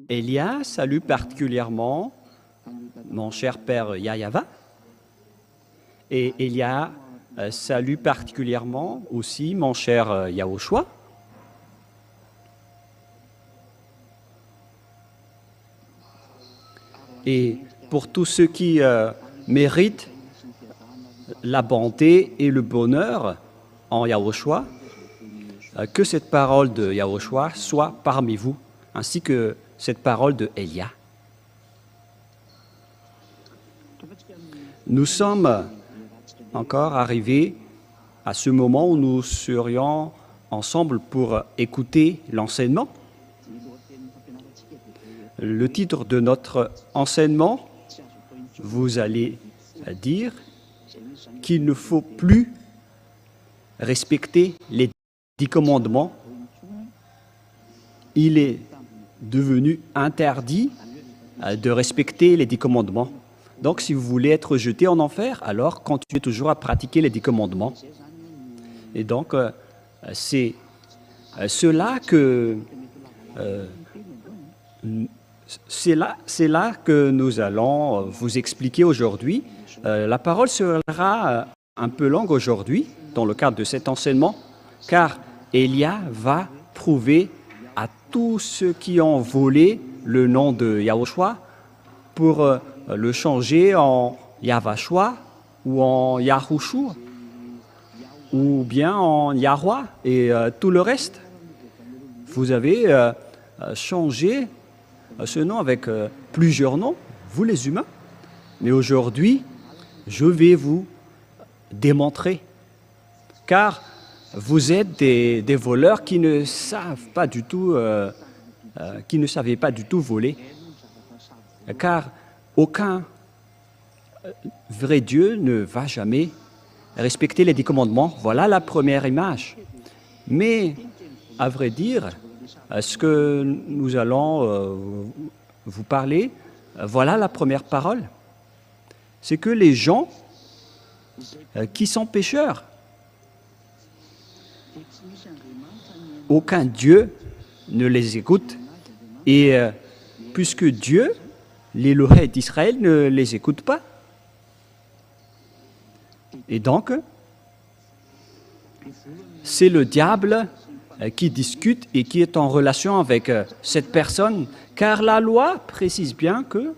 Elia salue particulièrement mon cher père Yayava. Et Elia salue particulièrement aussi mon cher Yahushua. Et pour tous ceux qui méritent la bonté et le bonheur en Yahushua, que cette parole de Yahushua soit parmi vous, ainsi que cette parole de Elia. Nous sommes encore arrivés à ce moment où nous serions ensemble pour écouter l'enseignement. Le titre de notre enseignement, vous allez dire qu'il ne faut plus respecter les 10 commandements. Il est devenu interdit de respecter les 10 commandements. Donc, si vous voulez être jeté en enfer, alors continuez toujours à pratiquer les 10 commandements. Et donc, c'est là que nous allons vous expliquer aujourd'hui. La parole sera un peu longue aujourd'hui, dans le cadre de cet enseignement, car Elia va prouver à tous ceux qui ont volé le nom de Yahushua pour le changer en Yavashua ou en Yahushua ou bien en Yahwa et tout le reste. Vous avez changé ce nom avec plusieurs noms, vous les humains. Mais aujourd'hui, je vais vous démontrer, car vous êtes des voleurs qui ne savent pas du tout, qui ne savaient pas du tout voler, car aucun vrai Dieu ne va jamais respecter les 10 commandements. Voilà la première image. Mais, à vrai dire, ce que nous allons vous parler, voilà la première parole. C'est que les gens qui sont pécheurs, aucun Dieu ne les écoute. Et puisque Dieu, l'Élohim d'Israël, ne les écoute pas. Et donc, c'est le diable qui discute et qui est en relation avec cette personne, car la loi précise bien que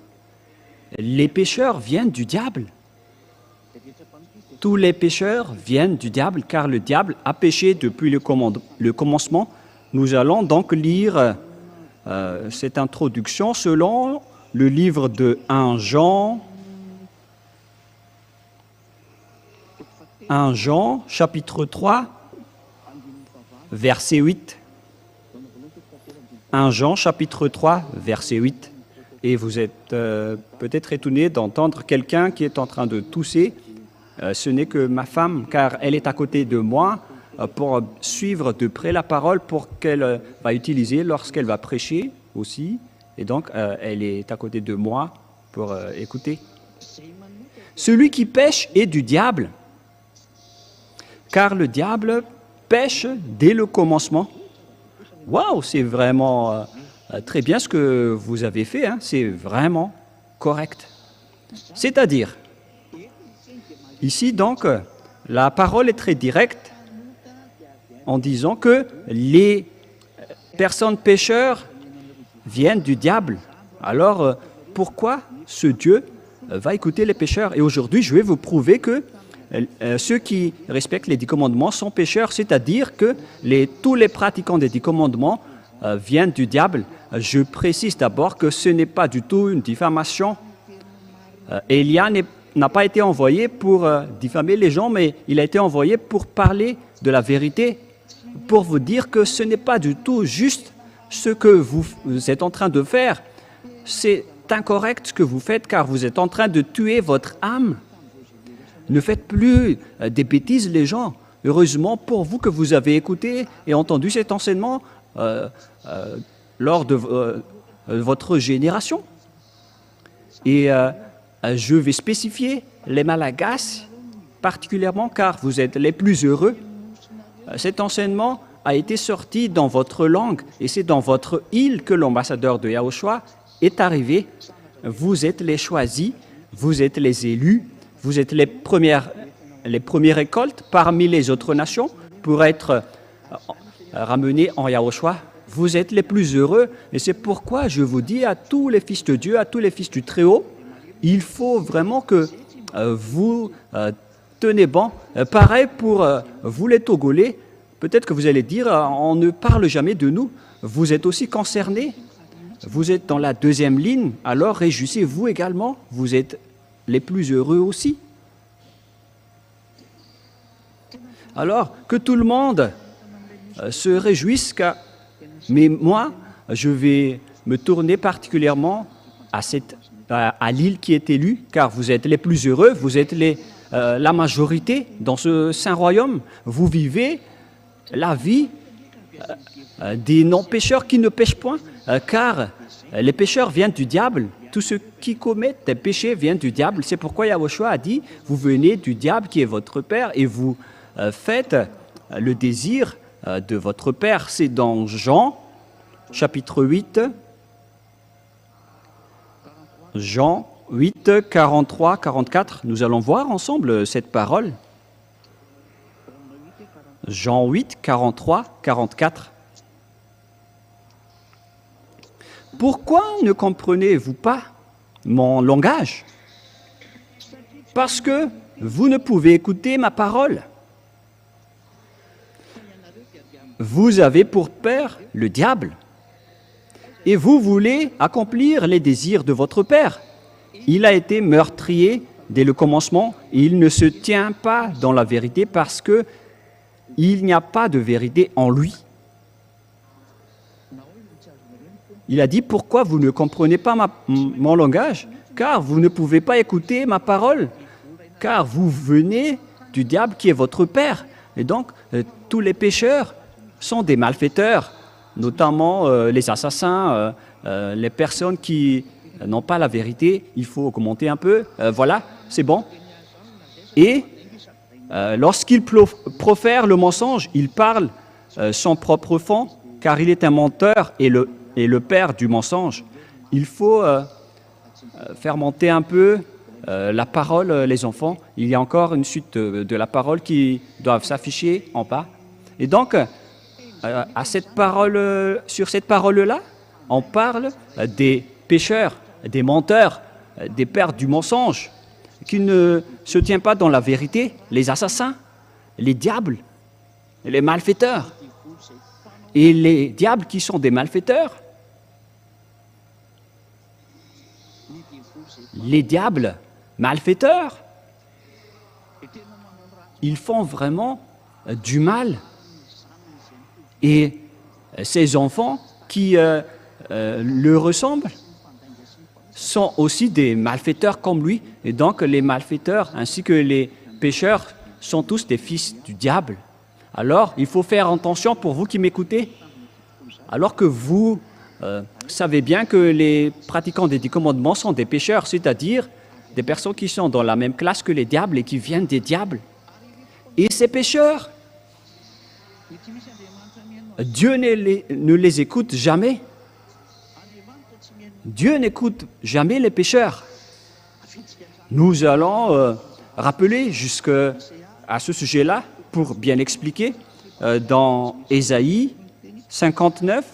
les pécheurs viennent du diable. Tous les pécheurs viennent du diable, car le diable a péché depuis le commencement. Nous allons donc lire cette introduction selon le livre de 1 Jean, chapitre 3, verset 8. 1 Jean, chapitre 3, verset 8. Et vous êtes peut-être étonné d'entendre quelqu'un qui est en train de tousser. Ce n'est que ma femme, car elle est à côté de moi pour suivre de près la parole pour qu'elle va utiliser lorsqu'elle va prêcher aussi. Et donc, elle est à côté de moi pour écouter. Celui qui pêche est du diable, car le diable pêche dès le commencement. Waouh, c'est vraiment très bien ce que vous avez fait, hein, c'est vraiment correct. C'est-à-dire, ici donc, la parole est très directe en disant que les personnes pécheurs viennent du diable. Alors, pourquoi ce Dieu va écouter les pécheurs? Et aujourd'hui, je vais vous prouver que ceux qui respectent les 10 commandements sont pécheurs, c'est-à-dire que tous les pratiquants des 10 commandements viennent du diable. Je précise d'abord que ce n'est pas du tout une diffamation. Elia n'a pas été envoyé pour diffamer les gens, mais il a été envoyé pour parler de la vérité, pour vous dire que ce n'est pas du tout juste ce que vous êtes en train de faire. C'est incorrect ce que vous faites, car vous êtes en train de tuer votre âme. Ne faites plus des bêtises, les gens. Heureusement pour vous que vous avez écouté et entendu cet enseignement lors de votre génération. Et je vais spécifier les Malagasy particulièrement, car vous êtes les plus heureux. Cet enseignement a été sorti dans votre langue et c'est dans votre île que l'ambassadeur de Yahushua est arrivé. Vous êtes les choisis, vous êtes les élus, vous êtes les premières récoltes parmi les autres nations pour être ramenés en Yahushua. Vous êtes les plus heureux et c'est pourquoi je vous dis à tous les fils de Dieu, à tous les fils du Très-Haut, il faut vraiment que vous tenez bon. Pareil pour vous les Togolais, peut-être que vous allez dire, on ne parle jamais de nous. Vous êtes aussi concernés, vous êtes dans la deuxième ligne, alors réjouissez-vous également, vous êtes les plus heureux aussi. Alors, que tout le monde se réjouisse, mais moi, je vais me tourner particulièrement à l'île qui est élue, car vous êtes les plus heureux, vous êtes la majorité dans ce saint royaume. Vous vivez la vie des non-pécheurs qui ne pêchent point, car les pécheurs viennent du diable. Tous ceux qui commettent des péchés viennent du diable. C'est pourquoi Yahushua a dit, vous venez du diable qui est votre père et vous faites le désir de votre père. C'est dans Jean, chapitre 8, Jean 8, 43, 44. Nous allons voir ensemble cette parole. Jean 8, 43, 44. Pourquoi ne comprenez-vous pas mon langage? Parce que vous ne pouvez écouter ma parole. Vous avez pour père le diable, et vous voulez accomplir les désirs de votre père. Il a été meurtrier dès le commencement, et il ne se tient pas dans la vérité parce que il n'y a pas de vérité en lui. Il a dit, pourquoi vous ne comprenez pas mon langage? Car vous ne pouvez pas écouter ma parole, car vous venez du diable qui est votre père. Et donc, tous les pécheurs sont des malfaiteurs, notamment les assassins, les personnes qui n'ont pas la vérité. Il faut augmenter un peu. Voilà, c'est bon. Et lorsqu'il profère le mensonge, il parle son propre fond, car il est un menteur et le père du mensonge. Il faut faire monter un peu la parole, les enfants. Il y a encore une suite de la parole qui doivent s'afficher en bas. Et donc, sur cette parole-là, on parle des pécheurs, des menteurs, des pères du mensonge, qui ne se tiennent pas dans la vérité, les assassins, les diables, les malfaiteurs. Et les diables qui sont des malfaiteurs, les diables malfaiteurs, ils font vraiment du mal. Et ces enfants qui le ressemblent sont aussi des malfaiteurs comme lui. Et donc les malfaiteurs ainsi que les pécheurs sont tous des fils du diable. Alors, il faut faire attention pour vous qui m'écoutez. Alors que vous savez bien que les pratiquants des 10 commandements sont des pécheurs, c'est-à-dire des personnes qui sont dans la même classe que les diables et qui viennent des diables. Et ces pécheurs, Dieu ne les écoute jamais. Dieu n'écoute jamais les pécheurs. Nous allons rappeler jusqu'à ce sujet-là, pour bien expliquer, dans Ésaïe 59,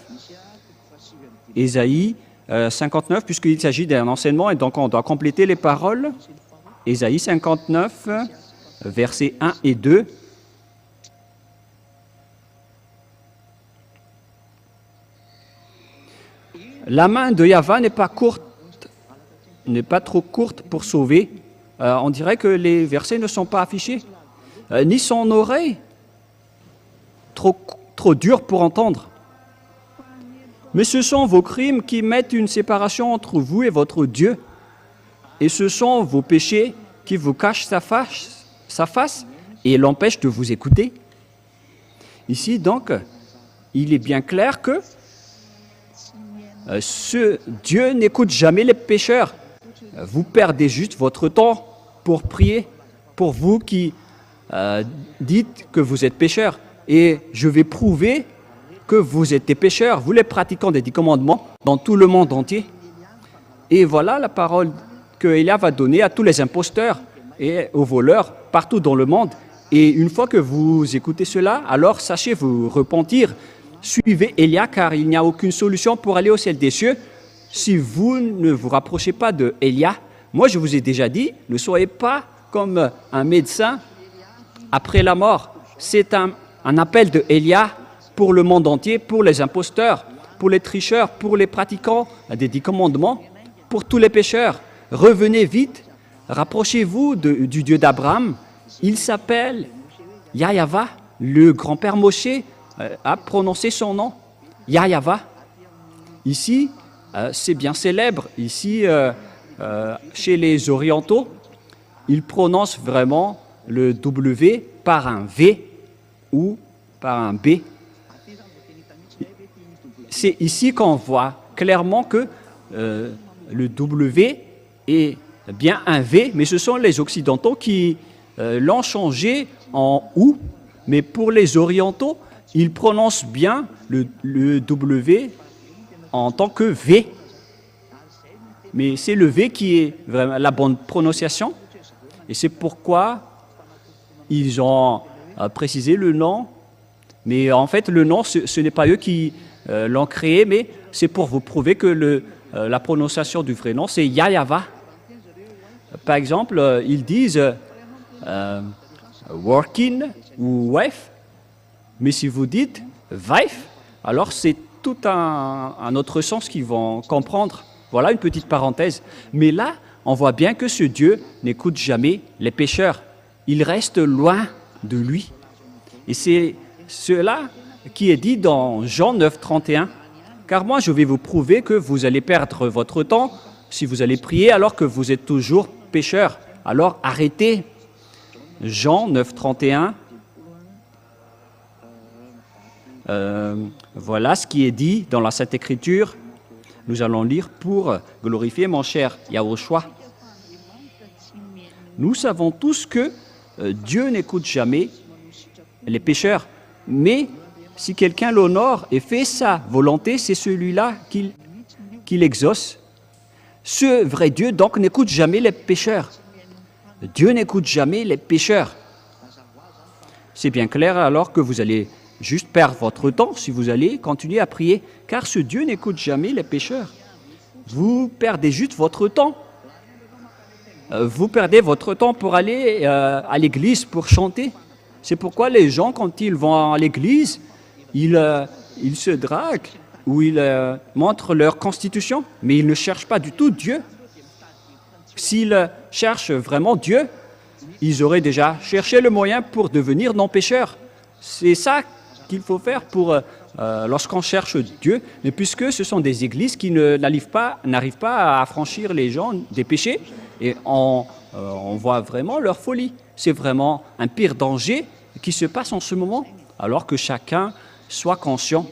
puisqu'il s'agit d'un enseignement, et donc on doit compléter les paroles. Ésaïe 59, versets 1 et 2. La main de Yahva n'est pas trop courte pour sauver. On dirait que les versets ne sont pas affichés. Ni son oreille trop dure pour entendre. Mais ce sont vos crimes qui mettent une séparation entre vous et votre Dieu. Et ce sont vos péchés qui vous cachent sa face et l'empêchent de vous écouter. Ici, donc, il est bien clair que ce Dieu n'écoute jamais les pécheurs. Vous perdez juste votre temps pour prier, pour vous qui dites que vous êtes pécheurs. et je vais prouver que vous êtes des pécheurs, vous les pratiquants des 10 commandements dans tout le monde entier. Et voilà la parole que Élia va donner à tous les imposteurs et aux voleurs partout dans le monde. Et une fois que vous écoutez cela, alors sachez vous repentir. Suivez Élia, car il n'y a aucune solution pour aller au ciel des cieux si vous ne vous rapprochez pas de Élia. Moi, je vous ai déjà dit, ne soyez pas comme un médecin après la mort. C'est un appel de Élia pour le monde entier, pour les imposteurs, pour les tricheurs, pour les pratiquants des 10 commandements, pour tous les pécheurs. Revenez vite, rapprochez-vous du Dieu d'Abraham. Il s'appelle Yahva, le grand-père Moshe a prononcé son nom, Yahva. Ici, c'est bien célèbre. Ici, chez les orientaux, ils prononcent vraiment le W par un V ou par un B. C'est ici qu'on voit clairement que le W est bien un V, mais ce sont les occidentaux qui l'ont changé en OU. Mais pour les orientaux, ils prononcent bien le W en tant que V. Mais c'est le V qui est vraiment la bonne prononciation. Et c'est pourquoi ils ont précisé le nom. Mais en fait, le nom, ce n'est pas eux qui l'ont créé, mais c'est pour vous prouver que la prononciation du vrai nom, c'est Yahva. Par exemple, ils disent working ou wife, mais si vous dites wife, alors c'est tout un autre sens qu'ils vont comprendre. Voilà une petite parenthèse. Mais là, on voit bien que ce Dieu n'écoute jamais les pécheurs. Il reste loin de lui. Et c'est cela qui est dit dans Jean 9, 31. Car moi, je vais vous prouver que vous allez perdre votre temps si vous allez prier alors que vous êtes toujours pécheurs. Alors arrêtez. Jean 9, 31. Voilà ce qui est dit dans la Sainte Écriture. Nous allons lire pour glorifier mon cher Yahushua. Nous savons tous que Dieu n'écoute jamais les pécheurs, mais si quelqu'un l'honore et fait sa volonté, c'est celui-là qu'il exauce. Ce vrai Dieu, donc, n'écoute jamais les pécheurs. Dieu n'écoute jamais les pécheurs. C'est bien clair alors que vous allez juste perdre votre temps si vous allez continuer à prier, car ce Dieu n'écoute jamais les pécheurs. Vous perdez juste votre temps. Vous perdez votre temps pour aller à l'église, pour chanter. C'est pourquoi les gens, quand ils vont à l'église, ils se draguent ou ils montrent leur constitution, mais ils ne cherchent pas du tout Dieu. S'ils cherchent vraiment Dieu, ils auraient déjà cherché le moyen pour devenir non-pécheurs. C'est ça qu'il faut faire pour lorsqu'on cherche Dieu, mais puisque ce sont des églises qui n'arrivent pas à affranchir les gens des péchés, et on voit vraiment leur folie. C'est vraiment un pire danger qui se passe en ce moment, alors que chacun soit conscient.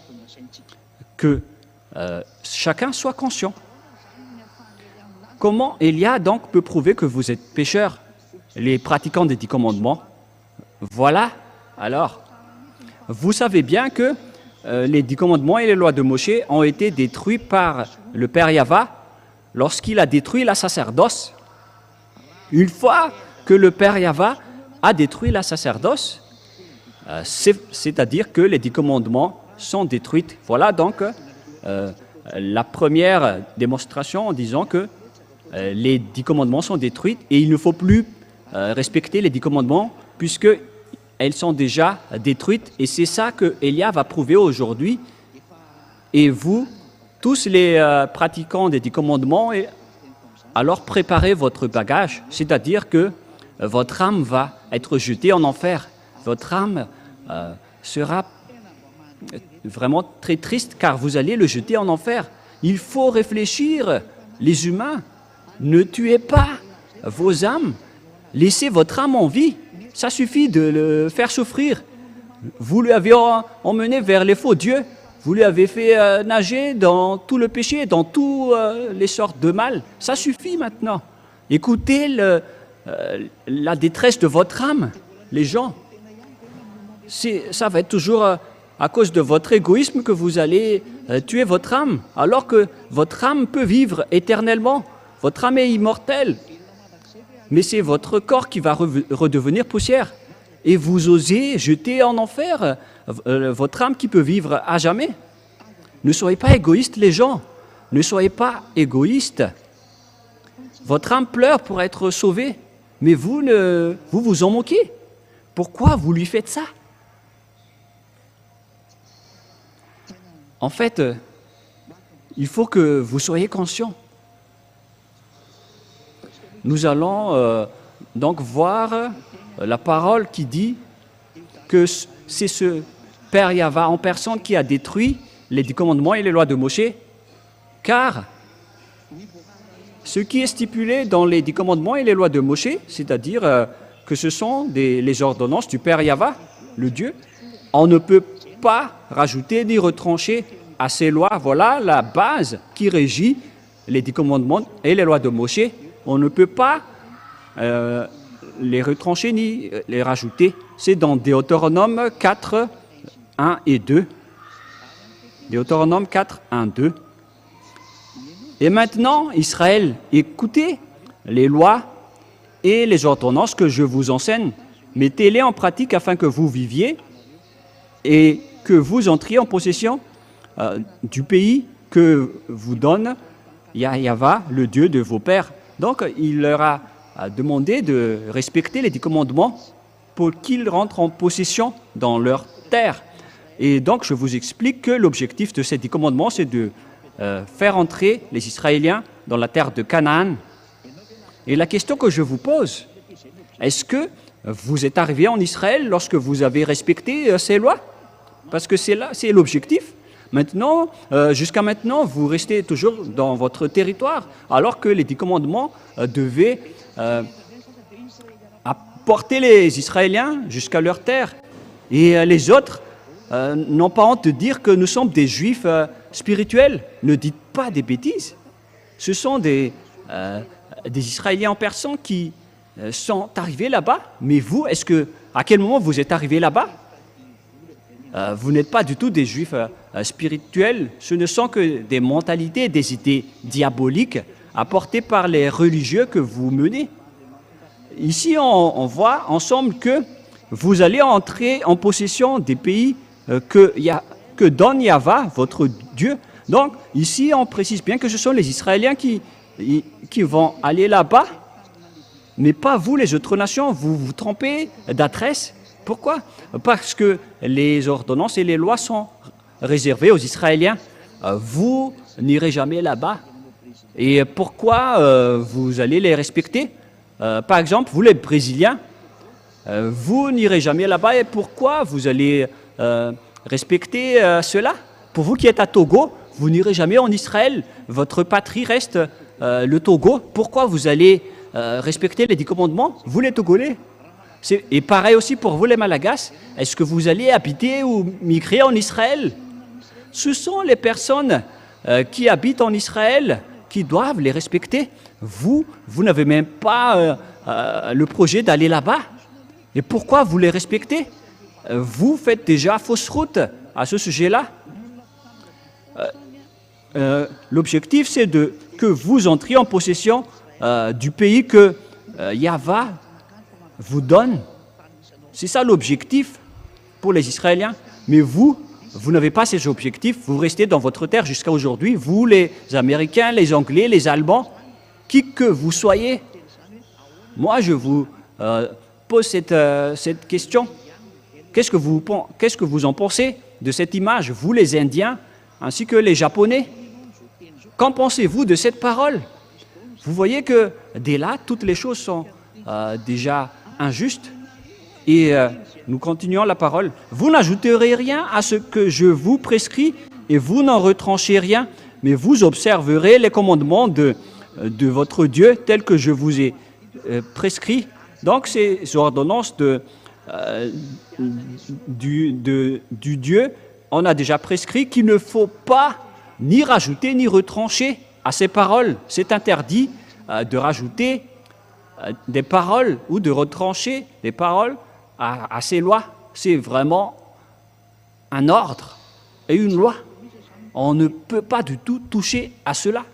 Comment Élia donc peut prouver que vous êtes pécheurs, les pratiquants des 10 commandements? Voilà, alors, vous savez bien que les 10 commandements et les lois de Moshe ont été détruits par le Père Yahva lorsqu'il a détruit la sacerdoce. Une fois que le Père Yahva a détruit la sacerdoce, c'est-à-dire que les 10 commandements sont détruits. Voilà donc la première démonstration en disant que les 10 commandements sont détruits et il ne faut plus respecter les 10 commandements puisqu'elles sont déjà détruites. Et c'est ça que Élia va prouver aujourd'hui. Et vous, tous les pratiquants des 10 commandements, alors préparez votre bagage, c'est-à-dire que votre âme va être jetée en enfer. Votre âme sera vraiment très triste car vous allez le jeter en enfer. Il faut réfléchir, les humains. Ne tuez pas vos âmes. Laissez votre âme en vie. Ça suffit de le faire souffrir. Vous l'avez emmené vers les faux dieux. Vous lui avez fait nager dans tout le péché, dans toutes les sortes de mal. Ça suffit maintenant. Écoutez la détresse de votre âme, les gens. ça va être toujours à cause de votre égoïsme que vous allez tuer votre âme, alors que votre âme peut vivre éternellement. Votre âme est immortelle. Mais c'est votre corps qui va redevenir poussière. Et vous osez jeter en enfer votre âme qui peut vivre à jamais. Ne soyez pas égoïstes, les gens. Ne soyez pas égoïstes. Votre âme pleure pour être sauvée, mais vous vous en moquez. Pourquoi vous lui faites ça? En fait, il faut que vous soyez conscients. Nous allons donc voir la parole qui dit que c'est ce Père Yahva en personne qui a détruit les 10 commandements et les lois de Moshe, car ce qui est stipulé dans les 10 commandements et les lois de Moshe, c'est-à-dire que ce sont les ordonnances du Père Yahva, le Dieu, on ne peut pas rajouter ni retrancher à ces lois. Voilà la base qui régit les 10 commandements et les lois de Moshe. On ne peut pas les retrancher ni les rajouter. C'est dans Deutéronome 4, 1 et 2. Deutéronome 4, 1, 2. Et maintenant, Israël, écoutez les lois et les ordonnances que je vous enseigne. Mettez-les en pratique afin que vous viviez et que vous entriez en possession du pays que vous donne Yahva, le Dieu de vos pères. Donc, il leur a demandé de respecter les 10 commandements pour qu'ils rentrent en possession dans leur terre. Et donc, je vous explique que l'objectif de ces 10 commandements, c'est de faire entrer les Israéliens dans la terre de Canaan. Et la question que je vous pose, est-ce que vous êtes arrivé en Israël lorsque vous avez respecté ces lois? Parce que c'est l'objectif. Maintenant, jusqu'à maintenant, vous restez toujours dans votre territoire, alors que les 10 commandements devaient apporter les Israéliens jusqu'à leur terre. Et les autres n'ont pas honte de dire que nous sommes des Juifs spirituels. Ne dites pas des bêtises. Ce sont des Israéliens en personne qui sont arrivés là-bas. Mais vous, à quel moment vous êtes arrivés là-bas? Vous n'êtes pas du tout des Juifs spirituels. Ce ne sont que des mentalités, des idées diaboliques apportées par les religieux que vous menez. Ici, on voit ensemble que vous allez entrer en possession des pays que donne Yahva, votre Dieu. Donc, ici, on précise bien que ce sont les Israéliens qui vont aller là-bas, mais pas vous, les autres nations. Vous vous trompez d'adresse. Pourquoi? Parce que les ordonnances et les lois sont réservées aux Israéliens. Vous n'irez jamais là-bas. Et pourquoi vous allez les respecter? Par exemple, vous les Brésiliens, vous n'irez jamais là-bas. Et pourquoi vous allez respecter cela? Pour vous qui êtes à Togo, vous n'irez jamais en Israël. Votre patrie reste le Togo. Pourquoi vous allez respecter les 10 commandements? Vous les Togolais. Et pareil aussi pour vous les Malagasy. Est-ce que vous allez habiter ou migrer en Israël? Ce sont les personnes qui habitent en Israël qui doivent les respecter. Vous n'avez même pas le projet d'aller là-bas. Et pourquoi vous les respectez? Vous faites déjà fausse route à ce sujet-là. L'objectif, c'est que vous entriez en possession du pays que Yahva vous donne. C'est ça l'objectif pour les Israéliens. Mais vous n'avez pas ces objectifs. Vous restez dans votre terre jusqu'à aujourd'hui. Vous, les Américains, les Anglais, les Allemands, qui que vous soyez. Moi, je vous pose cette question. Qu'est-ce que vous en pensez de cette image, vous, les Indiens, ainsi que les Japonais? Qu'en pensez-vous de cette parole? Vous voyez que dès là, toutes les choses sont déjà injustes. Et nous continuons la parole. Vous n'ajouterez rien à ce que je vous prescris et vous n'en retranchez rien, mais vous observerez les commandements de votre Dieu tels que je vous ai prescrits. Donc, ces ordonnances du Dieu, on a déjà prescrit qu'il ne faut pas ni rajouter ni retrancher à ces paroles. C'est interdit de rajouter des paroles ou de retrancher des paroles à ces lois. c'est vraiment un ordre et une loi. On ne peut pas du tout toucher à cela.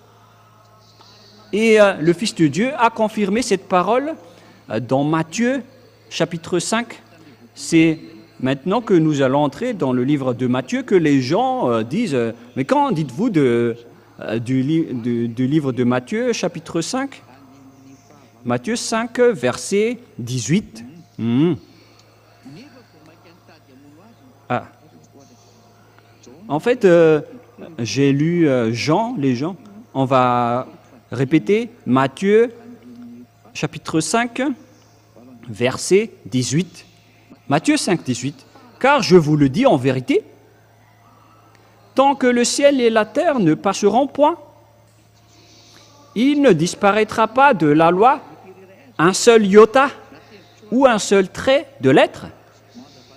Et le Fils de Dieu a confirmé cette parole dans Matthieu, chapitre 5. C'est maintenant que nous allons entrer dans le livre de Matthieu que les gens disent « Mais quand dites-vous du livre de Matthieu, chapitre 5 ?» Matthieu 5, verset 18. Ah. En fait, j'ai lu Jean, les gens. On va répéter Matthieu, chapitre 5, verset 18. Matthieu 5, 18. Car je vous le dis en vérité, tant que le ciel et la terre ne passeront point, il ne disparaîtra pas de la loi un seul iota ou un seul trait de lettre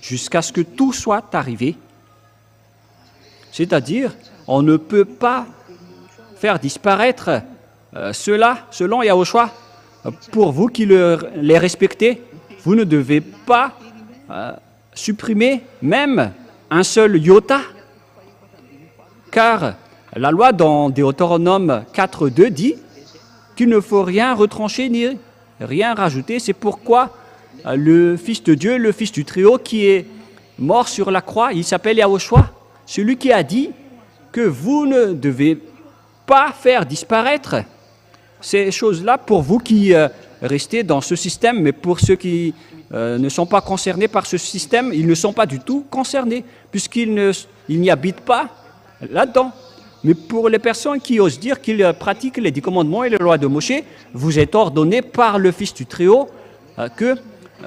jusqu'à ce que tout soit arrivé. C'est-à-dire, on ne peut pas faire disparaître cela selon Yahushua. Pour vous qui les respectez, vous ne devez pas supprimer même un seul iota. Car la loi dans Deutéronome 4.2 dit qu'il ne faut rien retrancher ni rien rajouter. C'est pourquoi le Fils de Dieu, le Fils du Très-Haut qui est mort sur la croix, il s'appelle Yahushua, celui qui a dit que vous ne devez pas faire disparaître ces choses-là pour vous qui restez dans ce système, mais pour ceux qui ne sont pas concernés par ce système, ils ne sont pas du tout concernés, puisqu'ils n'y habitent pas là-dedans. Mais pour les personnes qui osent dire qu'ils pratiquent les 10 commandements et les lois de Moshe, vous êtes ordonné par le Fils du Très-Haut que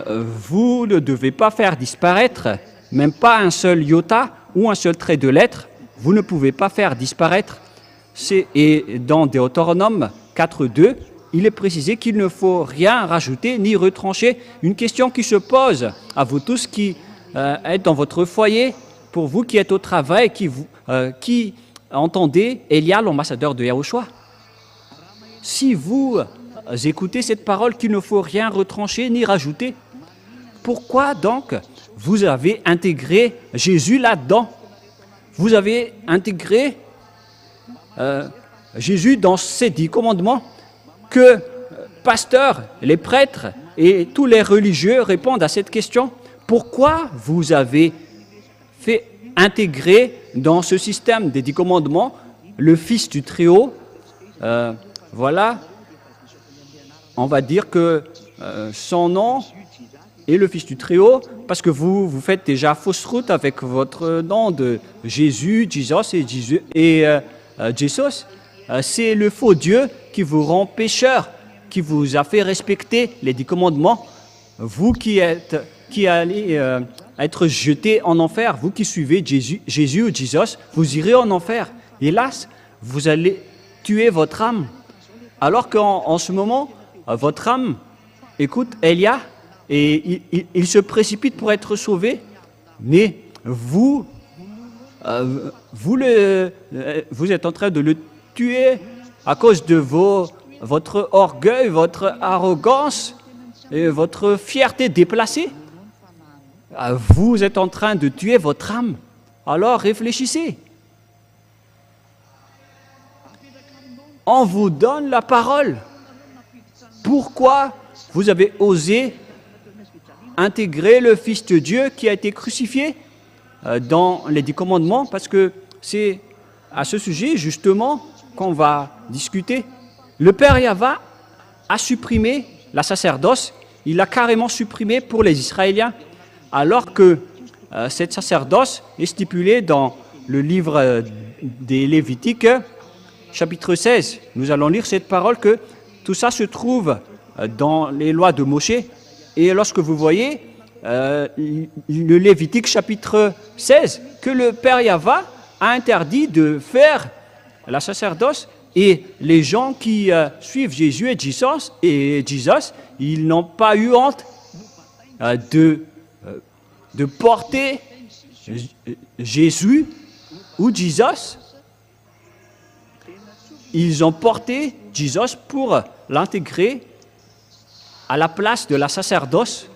vous ne devez pas faire disparaître, même pas un seul iota ou un seul trait de lettre, vous ne pouvez pas faire disparaître. Et dans Deutéronome 4.2, il est précisé qu'il ne faut rien rajouter ni retrancher. Une question qui se pose à vous tous qui êtes dans votre foyer, pour vous qui êtes au travail, qui entendez Elia, l'ambassadeur de Yahushua. Si vous écoutez cette parole qu'il ne faut rien retrancher ni rajouter, pourquoi donc vous avez intégré Jésus là-dedans? Vous avez intégré Jésus dans ces 10 commandements que pasteurs, les prêtres et tous les religieux répondent à cette question. Pourquoi vous avez fait intégrer dans ce système des 10 commandements le Fils du Très-Haut? Voilà, on va dire que son nom est le Fils du Très-Haut, parce que vous faites déjà fausse route avec votre nom de Jésus, Jesus et Jesus. C'est le faux Dieu qui vous rend pécheur, qui vous a fait respecter les 10 commandements. Vous qui allez être jeté en enfer, vous qui suivez Jésus ou Jesus, vous irez en enfer. Hélas, vous allez tuer votre âme. Alors qu'en ce moment, votre âme écoute Elia et il se précipite pour être sauvé, mais vous êtes en train de le tuer à cause de votre orgueil, votre arrogance et votre fierté déplacée. Vous êtes en train de tuer votre âme. Alors réfléchissez. On vous donne la parole. Pourquoi vous avez osé intégrer le Fils de Dieu qui a été crucifié dans les 10 commandements? Parce que c'est à ce sujet, justement, qu'on va discuter. Le Père Yahva a supprimé la sacerdoce. Il l'a carrément supprimé pour les Israéliens, alors que cette sacerdoce est stipulée dans le livre des Lévitiques, chapitre 16. Nous allons lire cette parole que tout ça se trouve dans les lois de Moshe. Et lorsque vous voyez le Lévitique chapitre 16, que le Père Yahva a interdit de faire la sacerdoce, et les gens qui suivent Jésus et Jesus, ils n'ont pas eu honte de porter Jésus ou Jesus. Ils ont porté Jesus pour l'intégrer à la place de la sacerdoce.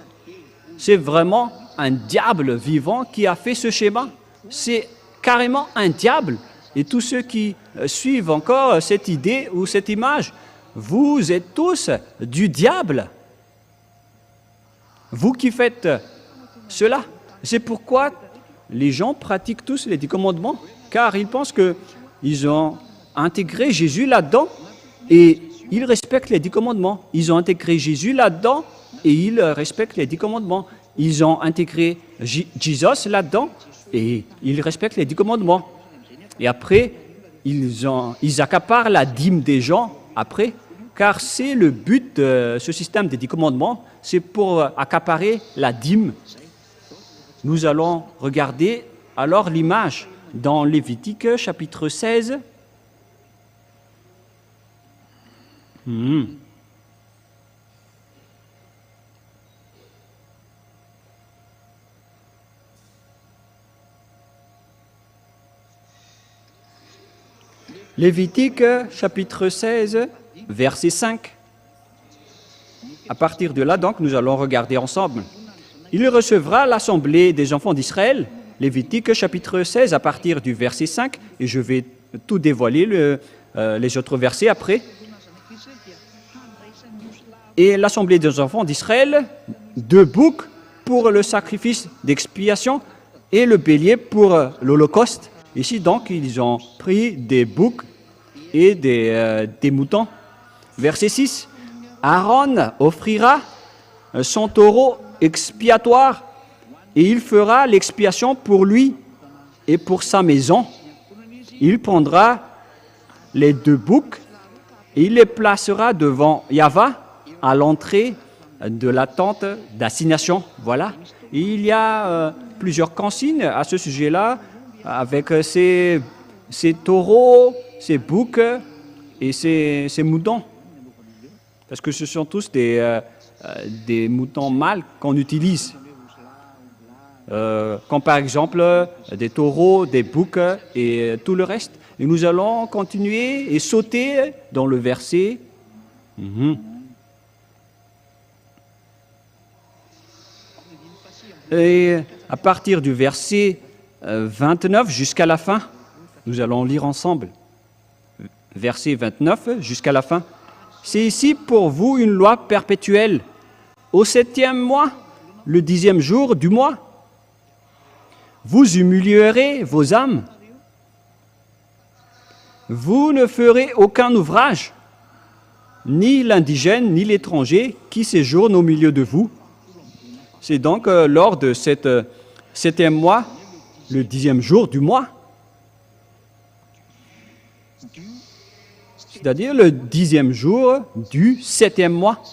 C'est vraiment un diable vivant qui a fait ce schéma. C'est carrément un diable. Et tous ceux qui suivent encore cette idée ou cette image, vous êtes tous du diable. Vous qui faites cela. C'est pourquoi les gens pratiquent tous les 10 commandements, car ils pensent qu'ils ont intégré Jésus là-dedans et ils respectent les 10 commandements. Ils ont intégré Jésus là-dedans et ils respectent les 10 commandements. Ils ont intégré Jésus là-dedans et ils respectent les 10 commandements. Et après, ils accaparent la dîme des gens après, car c'est le but de ce système des 10 commandements, c'est pour accaparer la dîme. Nous allons regarder alors l'image dans Lévitique chapitre 16. Lévitique chapitre 16, verset 5. À partir de là, donc, nous allons regarder ensemble. Il recevra l'assemblée des enfants d'Israël, Lévitique chapitre 16, à partir du verset 5, et je vais tout dévoiler, les autres versets après. Et l'assemblée des enfants d'Israël, 2 boucs pour le sacrifice d'expiation et le bélier pour l'holocauste. Ici, donc, ils ont pris des boucs et des moutons. Verset 6. Aaron offrira son taureau expiatoire et il fera l'expiation pour lui et pour sa maison. Il prendra les 2 boucs et il les placera devant Yahva à l'entrée de la tente d'assignation. Voilà. Et il y a plusieurs consignes à ce sujet-là, avec ces taureaux, ces boucs et ces moutons. Parce que ce sont tous des moutons mâles qu'on utilise. Comme par exemple des taureaux, des boucs et tout le reste. Et nous allons continuer et sauter dans le verset. Et à partir du verset 29 jusqu'à la fin, nous allons lire ensemble. Verset 29 jusqu'à la fin. C'est ici pour vous une loi perpétuelle. Au 7e mois, le 10e jour du mois, vous humilierez vos âmes. Vous ne ferez aucun ouvrage, ni l'indigène, ni l'étranger qui séjourne au milieu de vous. C'est donc lors de cet 7e mois, le 10e jour du mois, c'est-à-dire le 10e jour du 7e mois.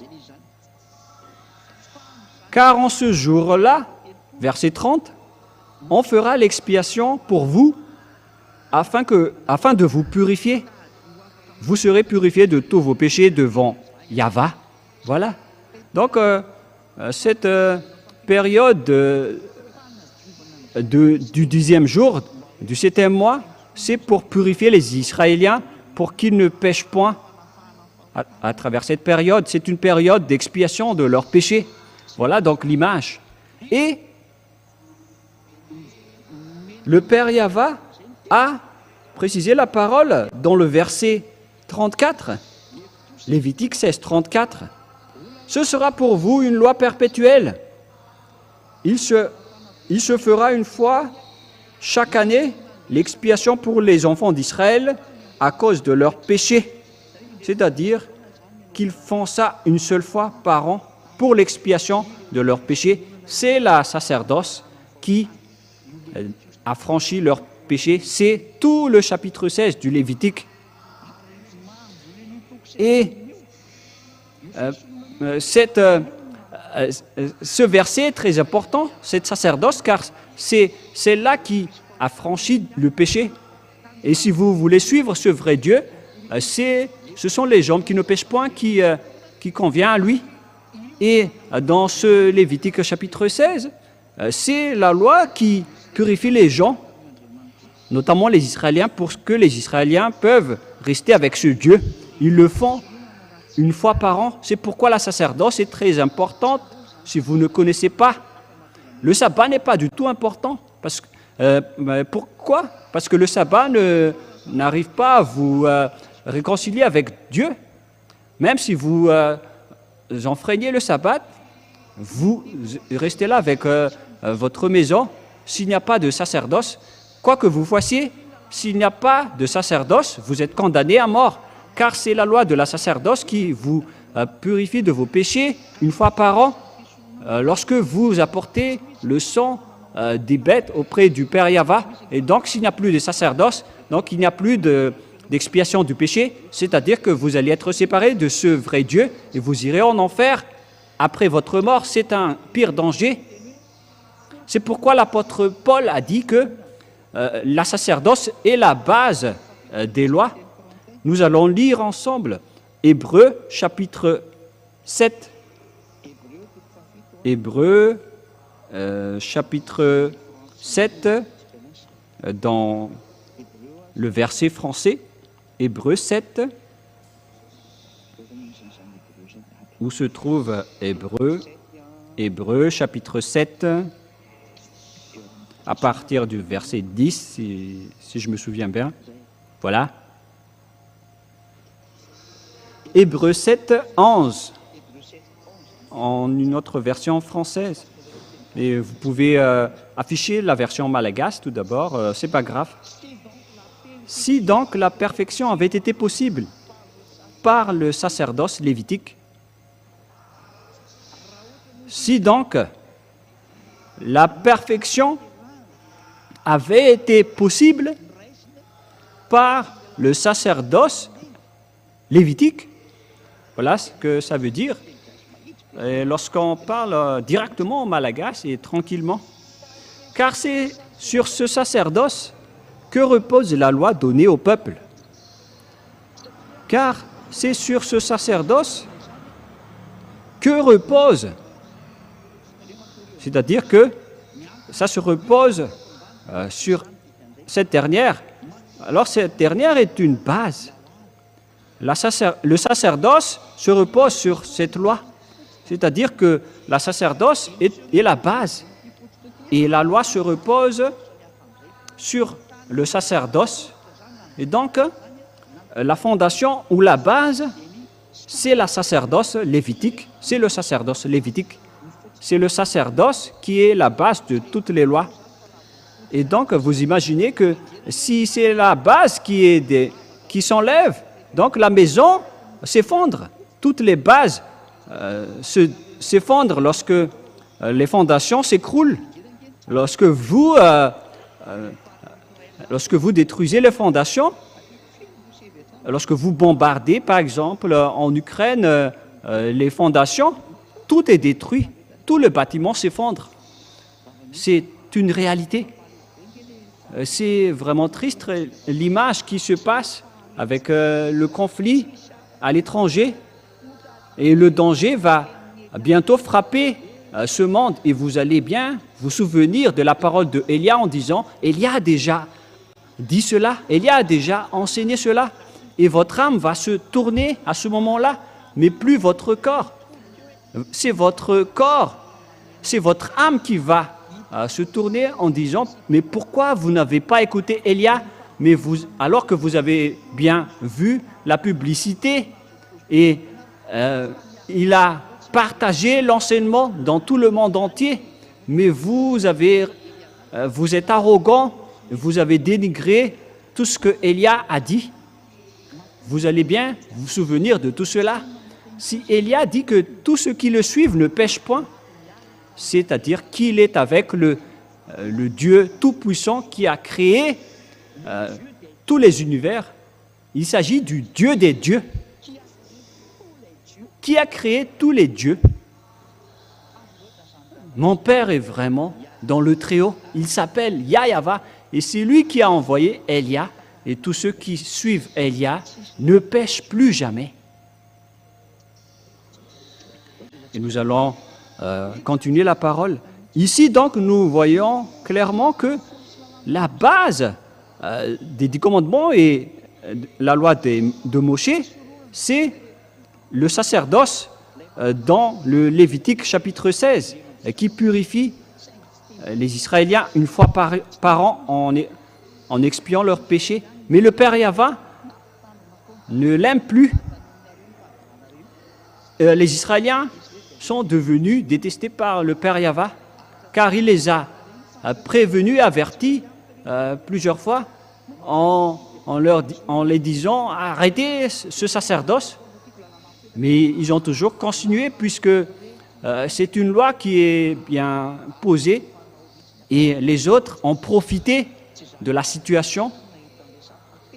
Car en ce jour-là, verset 30, on fera l'expiation pour vous afin de vous purifier. Vous serez purifiés de tous vos péchés devant Yahva. Voilà. Donc, cette période du 10e jour, du 7e mois, c'est pour purifier les Israéliens, pour qu'ils ne pêchent point à travers cette période. C'est une période d'expiation de leurs péchés. Voilà donc l'image. Et le Père Yahva a précisé la parole dans le verset 34, Lévitique 16, 34. Ce sera pour vous une loi perpétuelle. Il se fera une fois chaque année l'expiation pour les enfants d'Israël à cause de leurs péchés. C'est-à-dire qu'ils font ça une seule fois par an pour l'expiation de leurs péchés. C'est la sacerdoce qui a franchi leurs péchés. C'est tout le chapitre 16 du Lévitique. Et ce verset est très important, cette sacerdoce, car c'est là qui a franchi le péché. Et si vous voulez suivre ce vrai Dieu, ce sont les gens qui ne péchent point qui convient à lui. Et dans ce Lévitique chapitre 16, c'est la loi qui purifie les gens, notamment les Israéliens, pour que les Israéliens peuvent rester avec ce Dieu. Ils le font une fois par an. C'est pourquoi la sacerdoce est très importante. Si vous ne connaissez pas le sabbat n'est pas du tout important. Pourquoi? Parce que le sabbat n'arrive pas à vous réconcilier avec Dieu. Même si vous enfreignez le sabbat, vous restez là avec votre maison. S'il n'y a pas de sacerdoce, quoi que vous fassiez, s'il n'y a pas de sacerdoce, vous êtes condamné à mort. Car c'est la loi de la sacerdoce qui vous purifie de vos péchés une fois par an. Lorsque vous apportez le sang des bêtes auprès du Père Yahva, et donc s'il n'y a plus de sacerdoce, donc il n'y a plus d'expiation du péché, c'est-à-dire que vous allez être séparés de ce vrai Dieu et vous irez en enfer après votre mort. C'est un pire danger. C'est pourquoi l'apôtre Paul a dit que la sacerdoce est la base des lois. Nous allons lire ensemble Hébreux chapitre 7. Hébreux chapitre 7 dans le verset français. Hébreux 7. Où se trouve Hébreux? Hébreux chapitre 7 à partir du verset 10, si je me souviens bien. Voilà. Hébreux 7, 11, en une autre version française. Et vous pouvez afficher la version malgache tout d'abord, c'est pas grave. Si donc la perfection avait été possible par le sacerdoce lévitique, si donc la perfection avait été possible par le sacerdoce lévitique, voilà ce que ça veut dire. Lorsqu'on parle directement en malgache et tranquillement, car c'est sur ce sacerdoce que repose la loi donnée au peuple. Car c'est sur ce sacerdoce que repose, c'est-à-dire que ça se repose sur cette dernière. Alors cette dernière est une base. Le sacerdoce se repose sur cette loi. C'est-à-dire que la sacerdoce est la base. Et la loi se repose sur le sacerdoce. Et donc, la fondation ou la base, c'est la sacerdoce lévitique. C'est le sacerdoce lévitique. C'est le sacerdoce qui est la base de toutes les lois. Et donc, vous imaginez que si c'est la base qui s'enlève, donc la maison s'effondre. Toutes les bases s'effondrent lorsque les fondations s'écroulent. Lorsque vous détruisez les fondations, lorsque vous bombardez, par exemple, en Ukraine, les fondations, tout est détruit. Tout le bâtiment s'effondre. C'est une réalité. C'est vraiment triste l'image qui se passe avec le conflit à l'étranger. Et le danger va bientôt frapper ce monde. Et vous allez bien vous souvenir de la parole de Élia en disant « Élia a déjà dit cela, Élia a déjà enseigné cela. » Et votre âme va se tourner à ce moment-là, mais plus votre corps. C'est votre corps, c'est votre âme qui va se tourner en disant « Mais pourquoi vous n'avez pas écouté Élia ?» alors que vous avez bien vu la publicité et il a partagé l'enseignement dans tout le monde entier, mais vous êtes arrogant, vous avez dénigré tout ce que Élia a dit. Vous allez bien vous souvenir de tout cela. Si Élia dit que tous ceux qui le suivent ne pêchent point, c'est-à-dire qu'il est avec le Dieu tout-puissant qui a créé tous les univers. Il s'agit du Dieu des dieux, qui a créé tous les dieux. Mon Père est vraiment dans le Très-Haut. Il s'appelle Yahva et c'est lui qui a envoyé Élia. Et tous ceux qui suivent Élia ne pêchent plus jamais. Et nous allons continuer la parole. Ici, donc, nous voyons clairement que la base des 10 commandements et la loi de Moshe, c'est le sacerdoce dans le Lévitique chapitre 16, qui purifie les Israéliens une fois par an en expiant leurs péchés. Mais le Père Yahva ne l'aime plus. Les Israéliens sont devenus détestés par le Père Yahva, car il les a prévenus, avertis plusieurs fois en les disant arrêtez ce sacerdoce. Mais ils ont toujours continué puisque c'est une loi qui est bien posée et les autres ont profité de la situation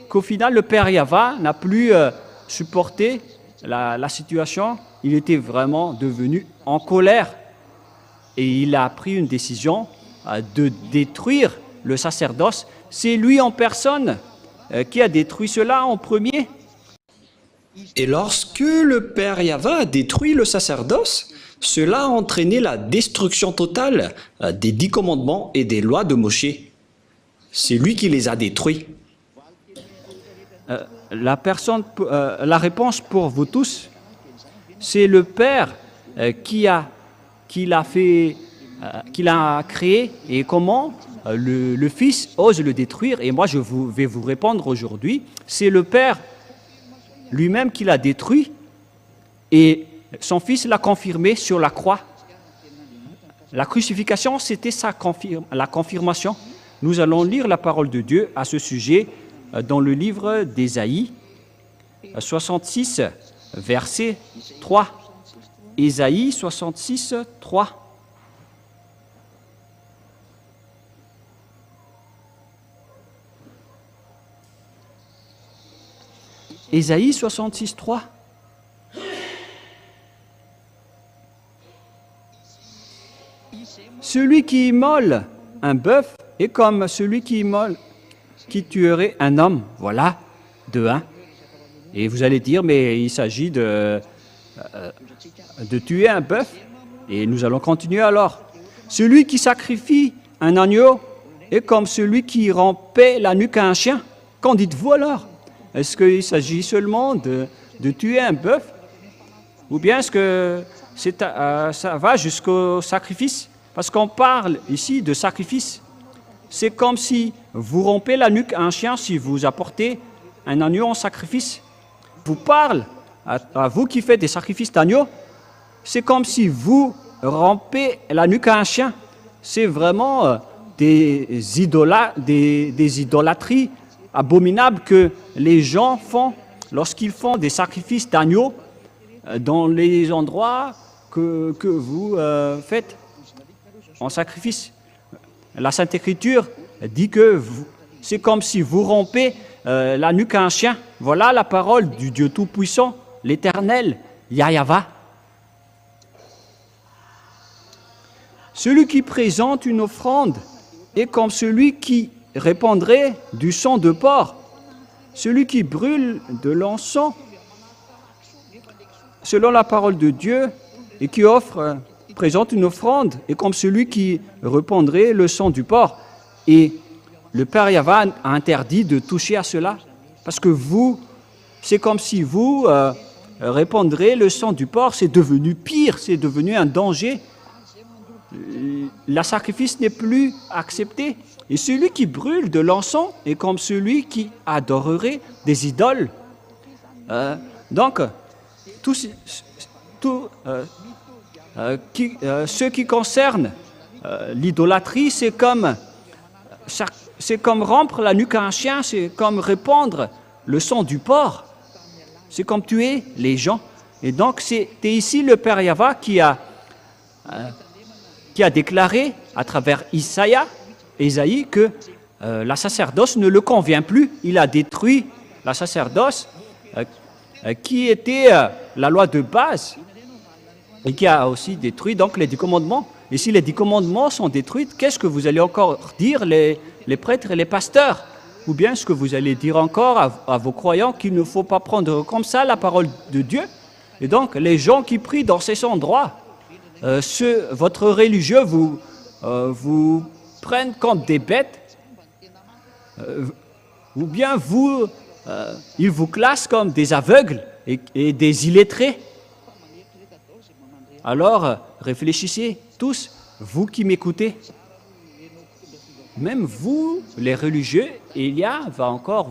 qu'au final le Père Yahva n'a plus supporté la situation. Il était vraiment devenu en colère et il a pris une décision de détruire le sacerdoce. C'est lui en personne qui a détruit cela en premier. Et lorsque le Père Yahva a détruit le sacerdoce, cela a entraîné la destruction totale des 10 commandements et des lois de Moshe. C'est lui qui les a détruits. La réponse pour vous tous, c'est le Père qui l'a créé et comment le Fils ose le détruire. Et moi, vais vous répondre aujourd'hui, c'est le Père lui-même qui l'a détruit et son Fils l'a confirmé sur la croix. La crucifixion, c'était la confirmation. Nous allons lire la parole de Dieu à ce sujet dans le livre d'Ésaïe 66, verset 3. Ésaïe 66, 3. Ésaïe 66, 3. Celui qui immole un bœuf est comme celui qui tuerait un homme. Voilà, de 1. Et vous allez dire, mais il s'agit de tuer un bœuf. Et nous allons continuer alors. Celui qui sacrifie un agneau est comme celui qui rompait la nuque à un chien. Qu'en dites-vous alors? Est-ce qu'il s'agit seulement de tuer un bœuf? Ou bien est-ce que ça va jusqu'au sacrifice? Parce qu'on parle ici de sacrifice. C'est comme si vous rompez la nuque à un chien si vous apportez un agneau en sacrifice. Je vous parle, à vous qui faites des sacrifices d'agneau, c'est comme si vous rompez la nuque à un chien. C'est vraiment des idolâtries abominables que les gens font lorsqu'ils font des sacrifices d'agneau dans les endroits que vous faites en sacrifice. La Sainte Écriture dit que c'est comme si vous rompez la nuque à un chien. Voilà la parole du Dieu Tout-Puissant, l'Éternel, Yahva. Celui qui présente une offrande est comme celui qui répandrait du sang de porc. Celui qui brûle de l'encens, selon la parole de Dieu, et qui présente une offrande, est comme celui qui répandrait le sang du porc. Et le Père Yahva a interdit de toucher à cela, parce que c'est comme si vous répandrez le sang du porc, c'est devenu pire, c'est devenu un danger. Le sacrifice n'est plus accepté. Et celui qui brûle de l'encens est comme celui qui adorerait des idoles. Donc, ce qui concerne l'idolâtrie, c'est comme rompre la nuque à un chien, c'est comme répandre le sang du porc, c'est comme tuer les gens. Et donc, c'est ici le Père Yahva qui a déclaré à travers Ésaïe que la sacerdoce ne le convient plus. Il a détruit la sacerdoce qui était la loi de base et qui a aussi détruit donc les 10 commandements. Et si les 10 commandements sont détruits, qu'est-ce que vous allez encore dire les prêtres et les pasteurs? Ou bien est-ce que vous allez dire encore à vos croyants qu'il ne faut pas prendre comme ça la parole de Dieu? Et donc les gens qui prient dans ces endroits, votre religieux vous prennent comme des bêtes, ou bien ils vous classent comme des aveugles et des illettrés. Alors réfléchissez tous, vous qui m'écoutez, même vous, les religieux, Élia va encore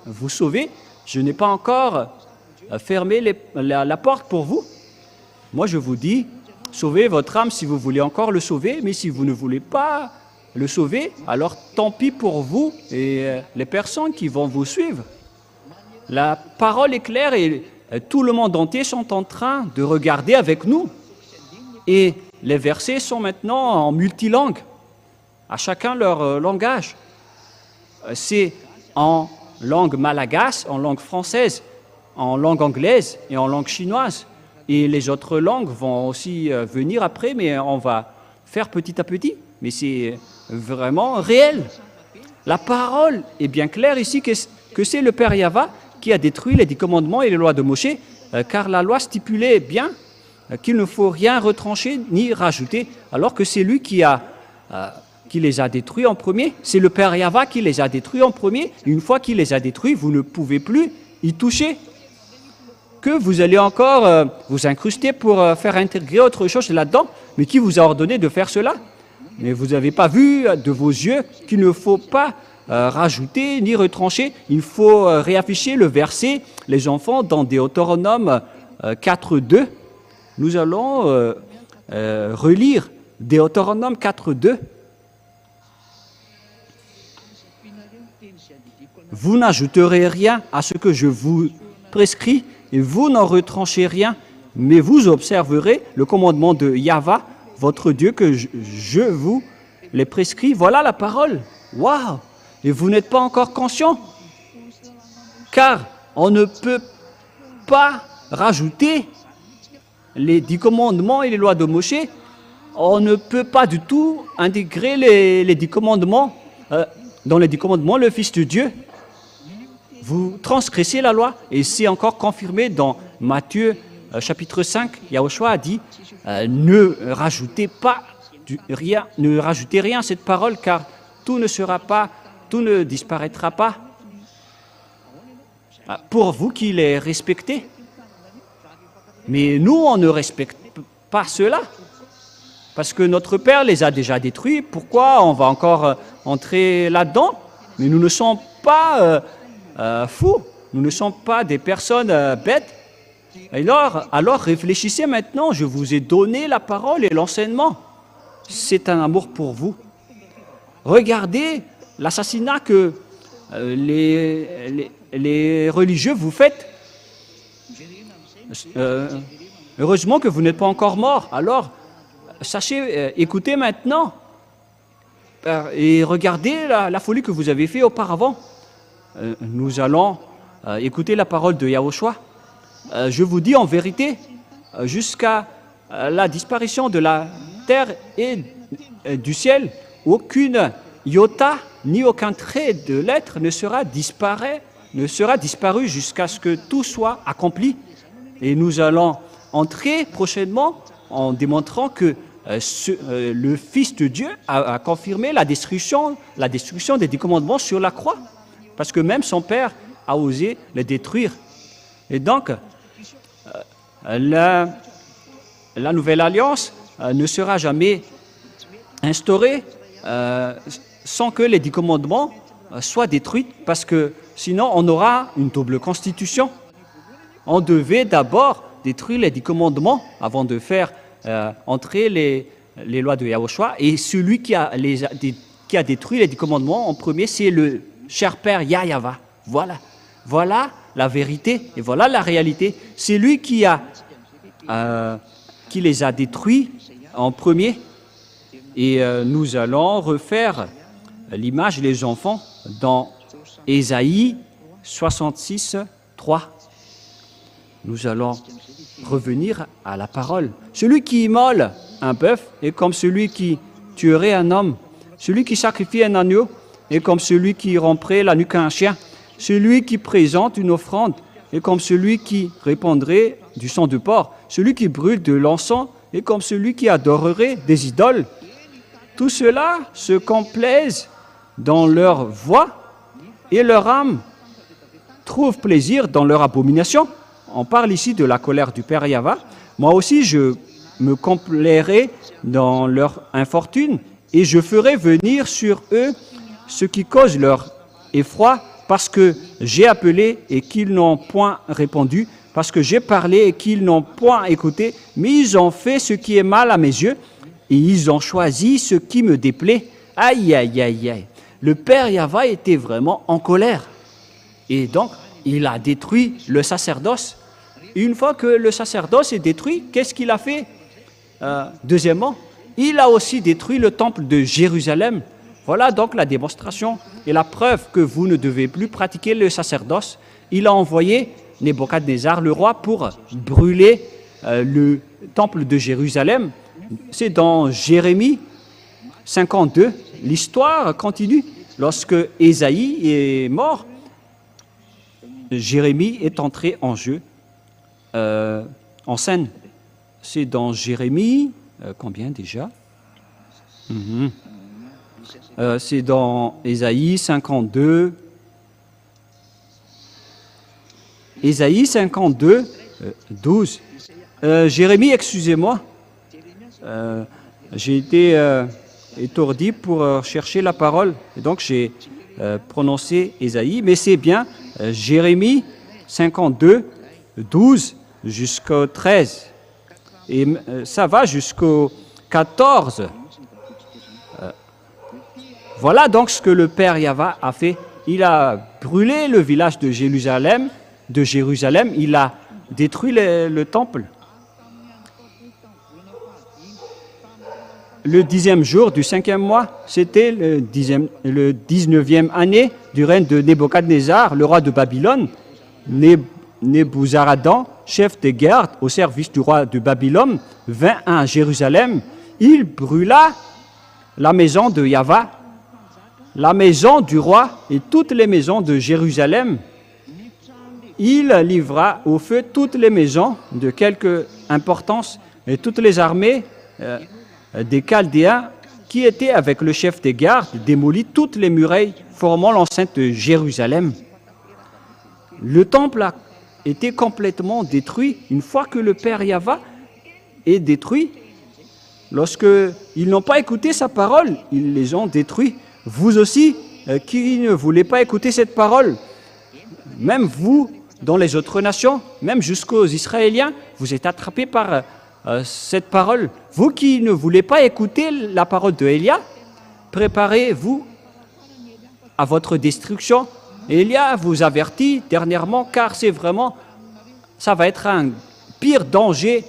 vous sauver. Je n'ai pas encore fermé la porte pour vous. Moi, je vous dis, sauvez votre âme si vous voulez encore le sauver, mais si vous ne voulez pas le sauver, alors tant pis pour vous et les personnes qui vont vous suivre. La parole est claire et tout le monde entier sont en train de regarder avec nous. Et les versets sont maintenant en multilangue, à chacun leur langage. C'est en langue malagasy, en langue française, en langue anglaise et en langue chinoise. Et les autres langues vont aussi venir après, mais on va faire petit à petit. Mais c'est vraiment réel. La parole est bien claire ici que c'est le Père Yahva qui a détruit les 10 commandements et les lois de Moshe, car la loi stipulait bien qu'il ne faut rien retrancher ni rajouter, alors que c'est lui qui les a détruits en premier. C'est le Père Yahva qui les a détruits en premier. Une fois qu'il les a détruits, vous ne pouvez plus y toucher. Que vous allez encore vous incruster pour faire intégrer autre chose là-dedans, mais qui vous a ordonné de faire cela? Mais vous n'avez pas vu de vos yeux qu'il ne faut pas rajouter ni retrancher. Il faut réafficher le verset, les enfants, dans Deutéronome 4.2. Nous allons relire Deutéronome 4.2. Vous n'ajouterez rien à ce que je vous prescris, et vous n'en retranchez rien, mais vous observerez le commandement de Yahva, votre Dieu, que je vous les prescris. Voilà la parole. Waouh! Et vous n'êtes pas encore conscient, car on ne peut pas rajouter les 10 commandements et les lois de Moshe. On ne peut pas du tout intégrer les 10 commandements. Dans les 10 commandements, le Fils de Dieu, vous transgressez la loi. Et c'est encore confirmé dans Matthieu chapitre 5. Yahushua a dit, ne rajoutez rien à cette parole, car tout ne disparaîtra pas. Pour vous qui les respectez. Mais nous, on ne respecte pas cela. Parce que notre Père les a déjà détruits. Pourquoi on va encore entrer là-dedans? Mais nous ne sommes pas fous. Nous ne sommes pas des personnes bêtes. Alors réfléchissez maintenant. Je vous ai donné la parole et l'enseignement. C'est un amour pour vous. Regardez l'assassinat que les religieux vous faites. Heureusement que vous n'êtes pas encore mort. Alors, sachez, écoutez maintenant et regardez la folie que vous avez faite auparavant. Nous allons écouter la parole de Yahushua. Je vous dis en vérité, jusqu'à la disparition de la terre et du ciel, aucune iota ni aucun trait de l'être ne sera disparu jusqu'à ce que tout soit accompli. Et nous allons entrer prochainement en démontrant que le Fils de Dieu a confirmé la destruction des 10 commandements sur la croix. Parce que même son Père a osé les détruire. Et donc, la nouvelle alliance ne sera jamais instaurée sans que les 10 commandements soient détruits, parce que sinon on aura une double constitution. On devait d'abord détruire les 10 commandements avant de faire entrer les lois de Yahushua. Et celui qui a détruit les 10 commandements en premier, c'est le cher Père Yahva. Voilà la vérité et voilà la réalité. C'est lui qui les a détruits en premier. Et nous allons refaire l'image des enfants dans Ésaïe 66, 3. Nous allons revenir à la parole. Celui qui immole un bœuf est comme celui qui tuerait un homme. Celui qui sacrifie un agneau est comme celui qui romprait la nuque à un chien. Celui qui présente une offrande est comme celui qui répandrait du sang de porc. Celui qui brûle de l'encens est comme celui qui adorerait des idoles. Tout cela se complaisent dans leur voix et leur âme trouve plaisir dans leur abomination. On parle ici de la colère du Père Yahva. Moi aussi, je me complairai dans leur infortune et je ferai venir sur eux ce qui cause leur effroi, parce que j'ai appelé et qu'ils n'ont point répondu, parce que j'ai parlé et qu'ils n'ont point écouté, mais ils ont fait ce qui est mal à mes yeux, et ils ont choisi ce qui me déplaît. Aïe, aïe, aïe, aïe. Le père Yahva était vraiment en colère. Et donc, il a détruit le sacerdoce. Une fois que le sacerdoce est détruit, qu'est-ce qu'il a fait? Deuxièmement, il a aussi détruit le temple de Jérusalem. Voilà donc la démonstration et la preuve que vous ne devez plus pratiquer le sacerdoce. Il a envoyé Nebuchadnezzar, le roi, pour brûler le temple de Jérusalem. C'est dans Jérémie 52. L'histoire continue. Lorsque Ésaïe est mort, Jérémie est entré en jeu, en scène. C'est dans Jérémie, combien déjà? C'est dans Ésaïe 52. Ésaïe 52, 12. Jérémie, excusez-moi. J'ai été étourdi pour chercher la parole. Et donc j'ai prononcé Ésaïe, mais c'est bien Jérémie 52, 12 jusqu'au 13. Et ça va jusqu'au 14. Voilà donc ce que le père Yahva a fait. Il a brûlé le village de Jérusalem, il a détruit le temple. Le 10e jour du 5e mois, c'était le 19e année du règne de Nebuchadnezzar, le roi de Babylone. Nebuzaradan, chef des gardes au service du roi de Babylone, vint à Jérusalem. Il brûla la maison de Yahva, la maison du roi et toutes les maisons de Jérusalem. Il livra au feu toutes les maisons de quelque importance et toutes les armées des Chaldéens qui étaient avec le chef des gardes, démolit toutes les murailles formant l'enceinte de Jérusalem. Le temple a été complètement détruit. Une fois que le père Yahva est détruit, lorsqu'ils n'ont pas écouté sa parole, ils les ont détruits. Vous aussi, qui ne voulez pas écouter cette parole, même vous, dans les autres nations, même jusqu'aux Israéliens, vous êtes attrapés par cette parole. Vous qui ne voulez pas écouter la parole de Élia, préparez-vous à votre destruction. Élia vous avertit dernièrement, car ça va être un pire danger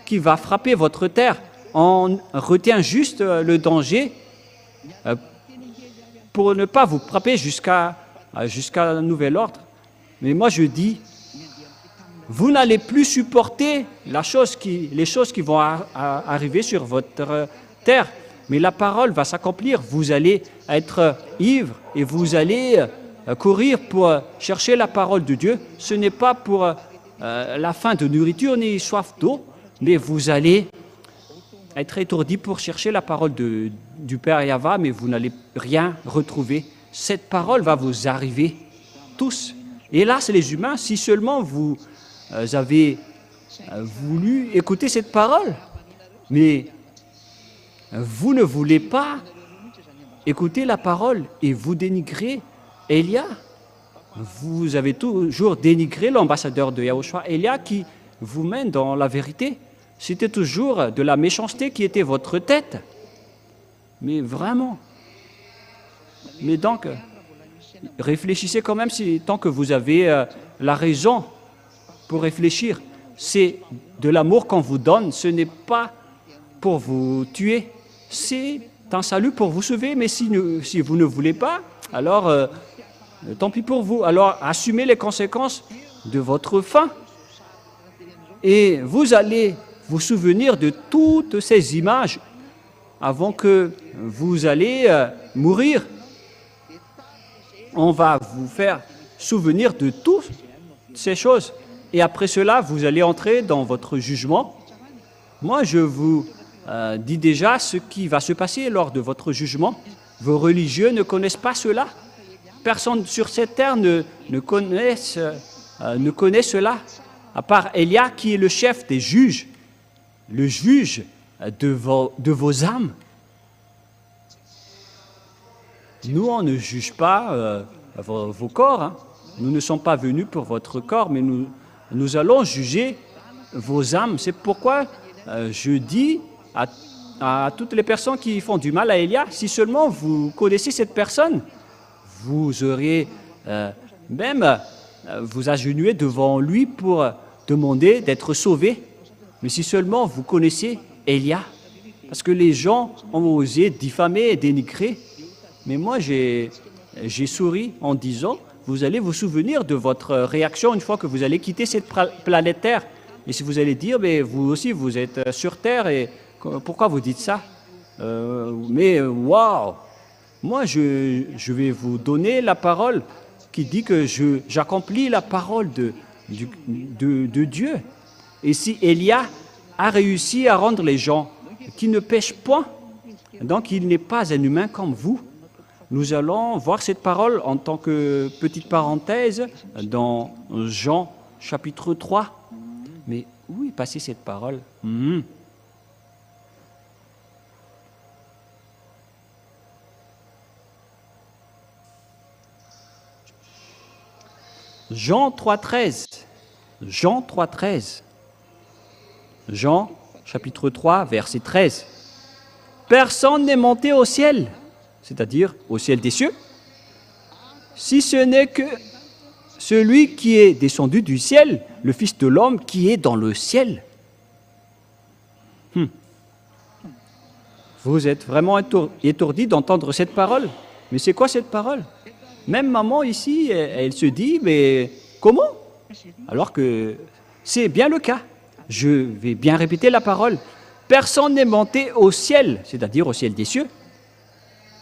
qui va frapper votre terre. On retient juste le danger pour ne pas vous frapper jusqu'à un nouvel ordre. Mais moi je dis, vous n'allez plus supporter les choses qui vont arriver sur votre terre, mais la parole va s'accomplir. Vous allez être ivre et vous allez courir pour chercher la parole de Dieu. Ce n'est pas pour la faim de nourriture ni soif d'eau, mais vous allez être étourdi pour chercher la parole du Père Yahva, mais vous n'allez rien retrouver. Cette parole va vous arriver tous. Hélas, les humains, si seulement vous avez voulu écouter cette parole, mais vous ne voulez pas écouter la parole et vous dénigrez Élia. Vous avez toujours dénigré l'ambassadeur de Yahushua, Élia, qui vous mène dans la vérité. C'était toujours de la méchanceté qui était votre tête. Mais vraiment. Mais donc, réfléchissez quand même tant que vous avez la raison pour réfléchir. C'est de l'amour qu'on vous donne, ce n'est pas pour vous tuer, c'est un salut pour vous sauver. Mais si vous ne voulez pas, alors tant pis pour vous. Alors assumez les conséquences de votre faim. Et vous allez vous souvenir de toutes ces images avant que vous allez mourir. On va vous faire souvenir de toutes ces choses. Et après cela, vous allez entrer dans votre jugement. Moi, je vous dis déjà ce qui va se passer lors de votre jugement. Vos religieux ne connaissent pas cela. Personne sur cette terre ne connaît cela, à part Élia qui est le chef des juges, le juge de vos âmes. nous, on ne juge pas vos corps. Hein. Nous ne sommes pas venus pour votre corps, mais nous allons juger vos âmes. C'est pourquoi je dis à toutes les personnes qui font du mal à Élia, si seulement vous connaissez cette personne, vous auriez même vous agenouiller devant lui pour demander d'être sauvé. Mais si seulement vous connaissez Élia, parce que les gens ont osé diffamer et dénigrer, mais moi j'ai souri en disant, vous allez vous souvenir de votre réaction une fois que vous allez quitter cette planète Terre. Et si vous allez dire, mais vous aussi vous êtes sur Terre, et pourquoi vous dites ça mais waouh, moi je vais vous donner la parole qui dit que j'accomplis la parole de Dieu. Et si Élia a réussi à rendre les gens qui ne pêchent point, donc il n'est pas un humain comme vous. Nous allons voir cette parole en tant que petite parenthèse dans Jean chapitre 3. Mais où est passée cette parole? Jean 3,13. Jean 3,13. Jean chapitre 3, verset 13. Personne n'est monté au ciel, c'est-à-dire au ciel des cieux, si ce n'est que celui qui est descendu du ciel, le Fils de l'homme qui est dans le ciel. Vous êtes vraiment étourdi d'entendre cette parole. Mais c'est quoi cette parole? Même maman ici, elle se dit, mais comment? Alors que c'est bien le cas. Je vais bien répéter la parole. Personne n'est monté au ciel, c'est-à-dire au ciel des cieux,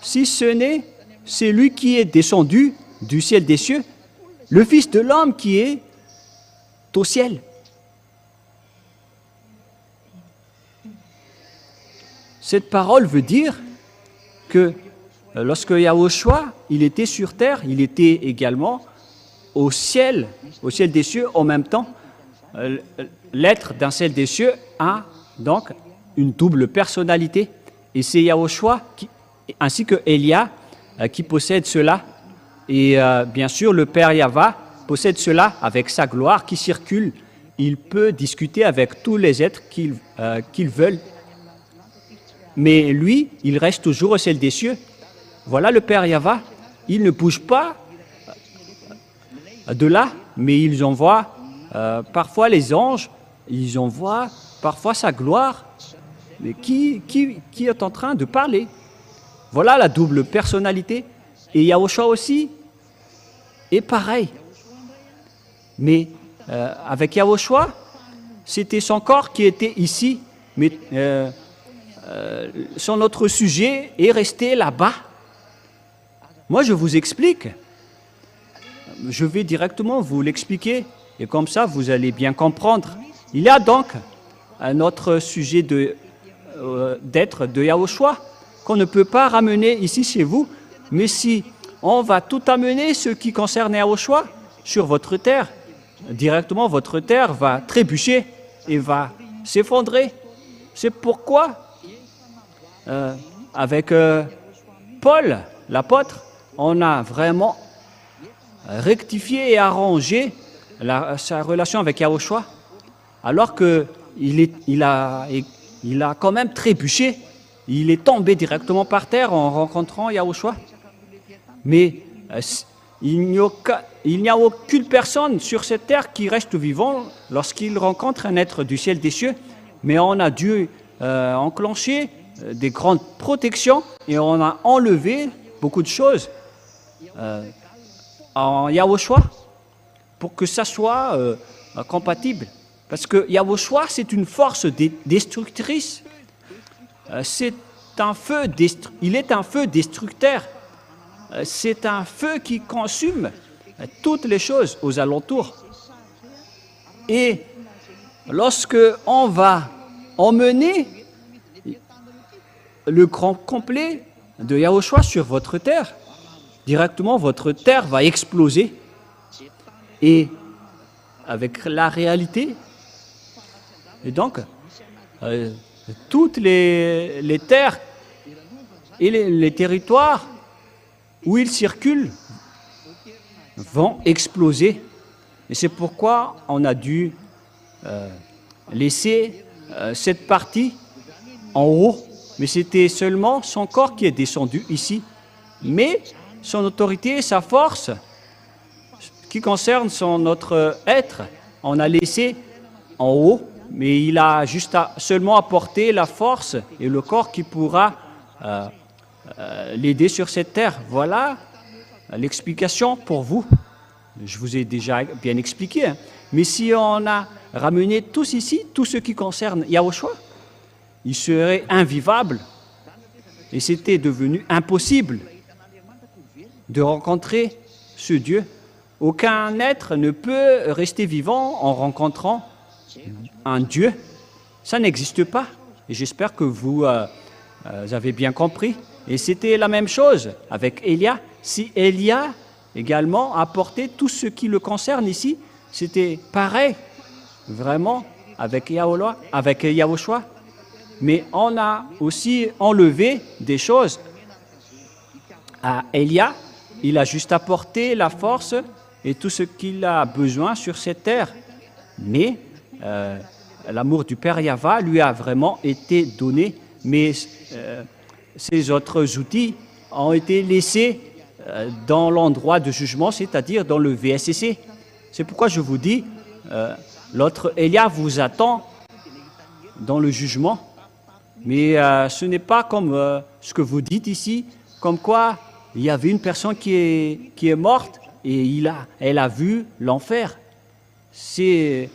si ce n'est celui qui est descendu du ciel des cieux, le Fils de l'homme qui est au ciel. Cette parole veut dire que lorsque Yahushua, il était sur terre, il était également au ciel des cieux en même temps. L'être d'un ciel des cieux a donc une double personnalité. Et c'est Yahushua ainsi que Élia qui possède cela. Et bien sûr, le Père Yahva possède cela avec sa gloire qui circule. Il peut discuter avec tous les êtres qu'il veut. Mais lui, il reste toujours au ciel des cieux. Voilà le Père Yahva. Il ne bouge pas de là, mais ils envoient parfois les anges, ils envoient parfois sa gloire. Mais qui est en train de parler? Voilà la double personnalité. Et Yahushua aussi est pareil. Mais avec Yahushua, c'était son corps qui était ici, mais son autre sujet est resté là-bas. Moi, je vous explique. Je vais directement vous l'expliquer, et comme ça, vous allez bien comprendre. Il y a donc un autre sujet d'être de Yahushua qu'on ne peut pas ramener ici chez vous, mais si on va tout amener ce qui concerne Yahushua sur votre terre, directement votre terre va trébucher et va s'effondrer. C'est pourquoi, avec Paul, l'apôtre, on a vraiment rectifié et arrangé sa relation avec Yahushua, alors qu'il a quand même trébuché, il est tombé directement par terre en rencontrant Yahushua. Mais il n'y a aucune personne sur cette terre qui reste vivant lorsqu'il rencontre un être du ciel des cieux, mais on a dû enclencher des grandes protections et on a enlevé beaucoup de choses en Yahushua pour que ça soit compatible. Parce que Yahushua, c'est une force destructrice. Il est un feu destructeur. C'est un feu qui consume toutes les choses aux alentours. Et lorsque on va emmener le grand complet de Yahushua sur votre terre, directement votre terre va exploser. Et avec la réalité, et donc toutes les terres et les territoires où ils circulent vont exploser. Et c'est pourquoi on a dû laisser cette partie en haut. Mais c'était seulement son corps qui est descendu ici. Mais son autorité et sa force, qui concerne notre être, on a laissé en haut. Mais il a juste seulement apporté la force et le corps qui pourra l'aider sur cette terre. Voilà l'explication pour vous. Je vous ai déjà bien expliqué. Hein. Mais si on a ramené tous ici, tout ce qui concerne Yahushua, il serait invivable. Et c'était devenu impossible de rencontrer ce Dieu. Aucun être ne peut rester vivant en rencontrant un Dieu. Ça n'existe pas. Et j'espère que vous avez bien compris. Et c'était la même chose avec Élia. Si Élia également apportait tout ce qui le concerne ici, c'était pareil, vraiment, avec Yahushua. Mais on a aussi enlevé des choses à Élia. Il a juste apporté la force et tout ce qu'il a besoin sur cette terre. Mais l'amour du Père Yahva lui a vraiment été donné. Mais ces autres outils ont été laissés dans l'endroit de jugement, c'est-à-dire dans le VSCC. C'est pourquoi je vous dis, l'autre Élia vous attend dans le jugement. Mais ce n'est pas comme ce que vous dites ici, comme quoi il y avait une personne qui est morte et elle a vu l'enfer. C'est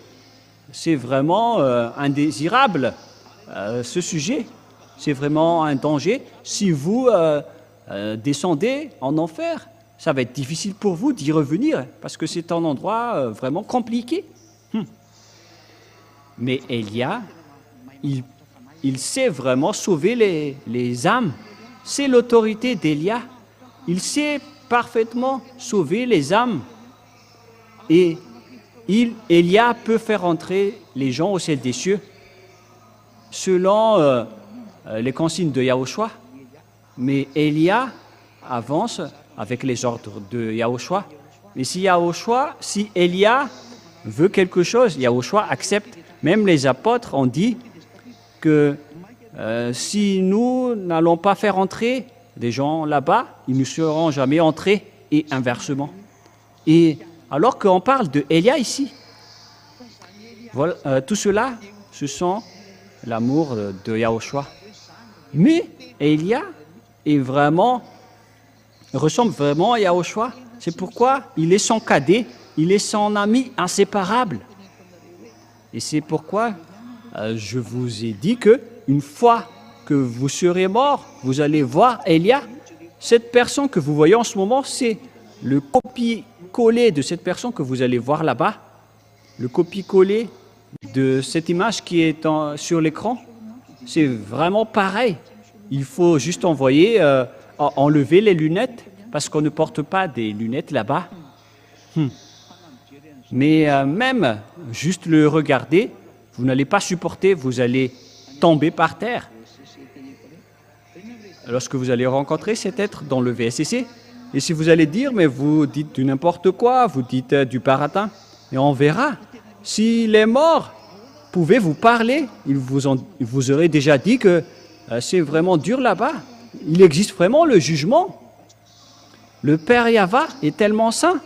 vraiment indésirable, ce sujet. C'est vraiment un danger. Si vous descendez en enfer, ça va être difficile pour vous d'y revenir, parce que c'est un endroit vraiment compliqué. Mais Élia, il sait vraiment sauver les âmes. C'est l'autorité d'Élia. Il sait parfaitement sauver les âmes. Et Élia peut faire entrer les gens au ciel des cieux selon les consignes de Yahushua. Mais Élia avance avec les ordres de Yahushua. Et si Élia veut quelque chose, Yahushua accepte. Même les apôtres ont dit que si nous n'allons pas faire entrer des gens là-bas, ils ne seront jamais entrés, et inversement. Et alors qu'on parle de Élia ici, voilà, tout cela, ce sont l'amour de Yahushua. Mais Élia ressemble vraiment à Yahushua. C'est pourquoi il est son cadet, il est son ami inséparable. Et c'est pourquoi je vous ai dit que une fois que vous serez mort, vous allez voir Élia. Cette personne que vous voyez en ce moment, c'est le copier-coller de cette personne que vous allez voir là-bas. Le copier-coller de cette image qui est sur l'écran, c'est vraiment pareil. Il faut juste enlever les lunettes, parce qu'on ne porte pas des lunettes là-bas. Mais même juste le regarder, vous n'allez pas supporter, vous allez tomber par terre. Lorsque vous allez rencontrer cet être dans le VSCC, et si vous allez dire, mais vous dites du n'importe quoi, vous dites du baratin, et on verra. Si les morts pouvaient vous parler, ils vous auraient déjà dit que c'est vraiment dur là-bas. Il existe vraiment le jugement. Le Père Yahva est tellement saint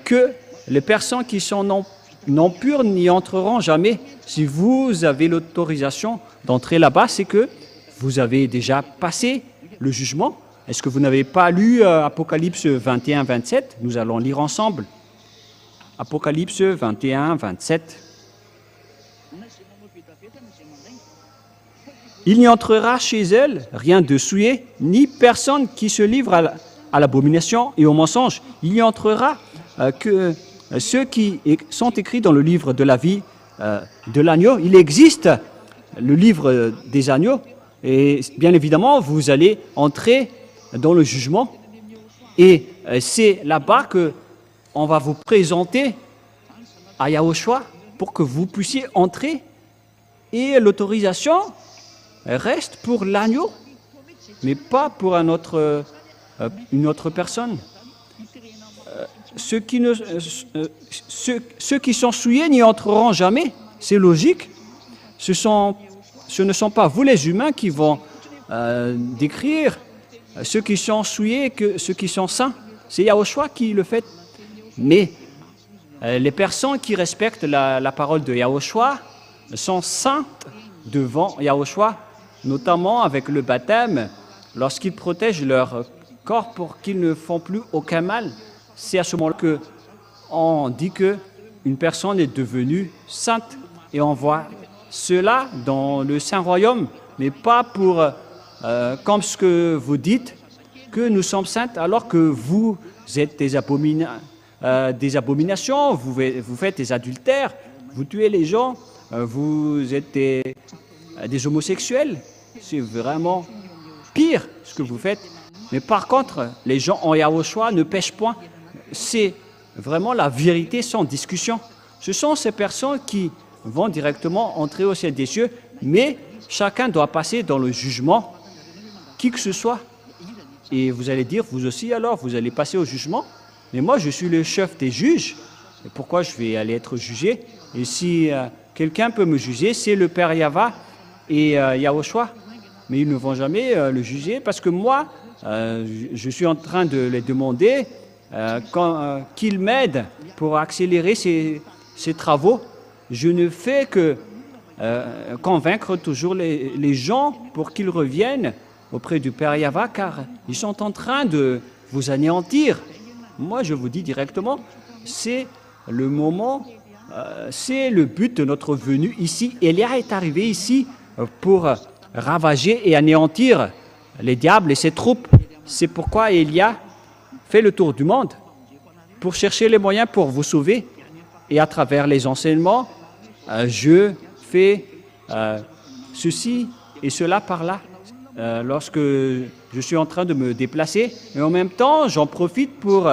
que les personnes qui sont non pures n'y entreront jamais. Si vous avez l'autorisation d'entrer là-bas, c'est que vous avez déjà passé le jugement. Est-ce que vous n'avez pas lu Apocalypse 21, 27? Nous allons lire ensemble. Apocalypse 21, 27. Il n'y entrera chez elle rien de souillé, ni personne qui se livre à l'abomination et au mensonge. Il n'y entrera que ceux qui sont écrits dans le livre de la vie de l'agneau. Il existe le livre des agneaux. Et bien évidemment, vous allez entrer dans le jugement. Et c'est là-bas qu'on va vous présenter à Yahushua pour que vous puissiez entrer. Et l'autorisation reste pour l'agneau, mais pas pour un autre une autre personne. Ceux qui sont souillés n'y entreront jamais. C'est logique. Ce ne sont pas vous les humains qui vont décrire ceux qui sont souillés que ceux qui sont saints. C'est Yahushua qui le fait. Mais les personnes qui respectent la parole de Yahushua sont saintes devant Yahushua, notamment avec le baptême, lorsqu'ils protègent leur corps pour qu'ils ne font plus aucun mal. C'est à ce moment-là qu'on dit qu'une personne est devenue sainte. Et on voit cela dans le Saint-Royaume, mais pas pour, comme ce que vous dites, que nous sommes saintes, alors que vous êtes des abominations, vous faites des adultères, vous tuez les gens, vous êtes des homosexuels. C'est vraiment pire ce que vous faites. Mais par contre, les gens en Yahushua ne pêchent point. C'est vraiment la vérité sans discussion. Ce sont ces personnes qui vont directement entrer au ciel des cieux, mais chacun doit passer dans le jugement, qui que ce soit. Et vous allez dire, vous aussi alors, vous allez passer au jugement. Mais moi, je suis le chef des juges. Et pourquoi je vais aller être jugé? Et si quelqu'un peut me juger, c'est le Père Yahva et Yahushua. Mais ils ne vont jamais le juger parce que moi, je suis en train de les demander qu'ils m'aident pour accélérer ces travaux. Je ne fais que convaincre toujours les gens pour qu'ils reviennent auprès du Père Yahva, car ils sont en train de vous anéantir. Moi, je vous dis directement, c'est le moment, c'est le but de notre venue ici. Élia est arrivé ici pour ravager et anéantir les diables et ses troupes. C'est pourquoi Élia fait le tour du monde pour chercher les moyens pour vous sauver. Et à travers les enseignements, je fais ceci et cela par là lorsque je suis en train de me déplacer. Et en même temps, j'en profite pour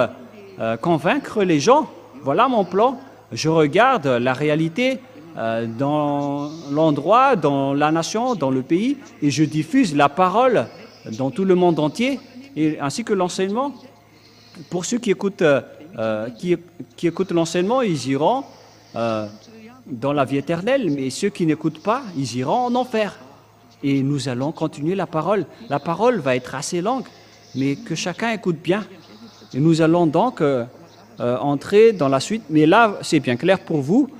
convaincre les gens. Voilà mon plan. Je regarde la réalité dans l'endroit, dans la nation, dans le pays, et je diffuse la parole dans tout le monde entier, et ainsi que l'enseignement. Pour ceux qui écoutent, qui écoutent l'enseignement, ils iront dans la vie éternelle, mais ceux qui n'écoutent pas, ils iront en enfer. Et nous allons continuer la parole. La parole va être assez longue, mais que chacun écoute bien. Et nous allons donc entrer dans la suite. Mais là, c'est bien clair pour vous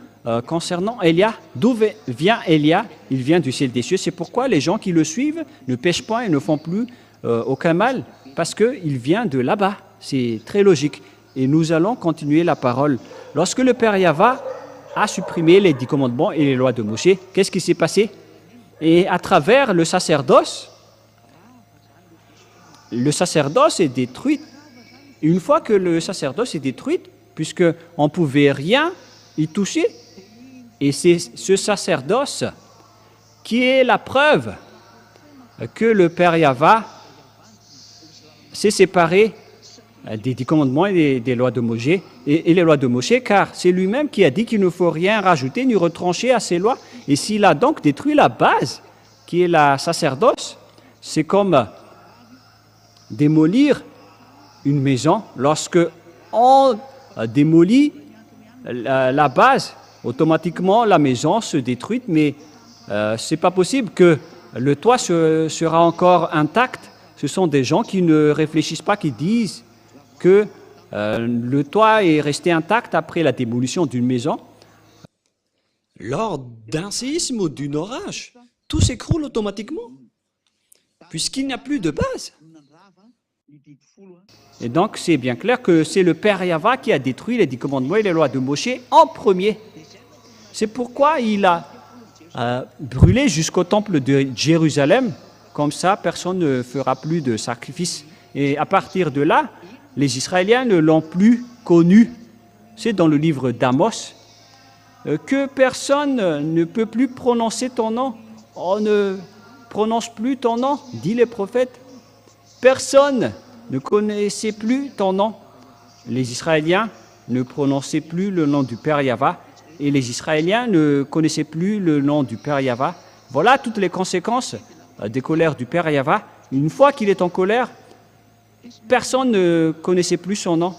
concernant Élia. D'où vient Élia? Il vient du ciel des cieux. C'est pourquoi les gens qui le suivent ne pêchent pas et ne font plus aucun mal, parce qu'il vient de là-bas. C'est très logique. Et nous allons continuer la parole. Lorsque le Père Yahva a supprimé les 10 commandements et les lois de Moshe, qu'est-ce qui s'est passé? Et à travers le sacerdoce est détruit. Et une fois que le sacerdoce est détruit, puisqu'on ne pouvait rien y toucher, et c'est ce sacerdoce qui est la preuve que le Père Yahva s'est séparé des 10 commandements et des lois de Moshe, et les lois de Moshe, car c'est lui-même qui a dit qu'il ne faut rien rajouter ni retrancher à ces lois. Et s'il a donc détruit la base, qui est la sacerdoce, c'est comme démolir une maison. Lorsque on démolit la base, automatiquement la maison se détruit, mais ce n'est pas possible que le toit sera encore intact. Ce sont des gens qui ne réfléchissent pas, qui disent que le toit est resté intact après la démolition d'une maison. Lors d'un séisme ou d'un orage, tout s'écroule automatiquement, puisqu'il n'y a plus de base. Et donc, c'est bien clair que c'est le Père Yahva qui a détruit les 10 commandements et les lois de Moshe en premier. C'est pourquoi il a brûlé jusqu'au temple de Jérusalem. Comme ça, personne ne fera plus de sacrifice. Et à partir de là, les Israéliens ne l'ont plus connu. C'est dans le livre d'Amos que personne ne peut plus prononcer ton nom. On ne prononce plus ton nom, dit les prophètes. Personne ne connaissait plus ton nom. Les Israéliens ne prononçaient plus le nom du Père Yahva, et les Israéliens ne connaissaient plus le nom du Père Yahva. Voilà toutes les conséquences des colères du Père Yahva. Une fois qu'il est en colère, Personne ne connaissait plus son nom.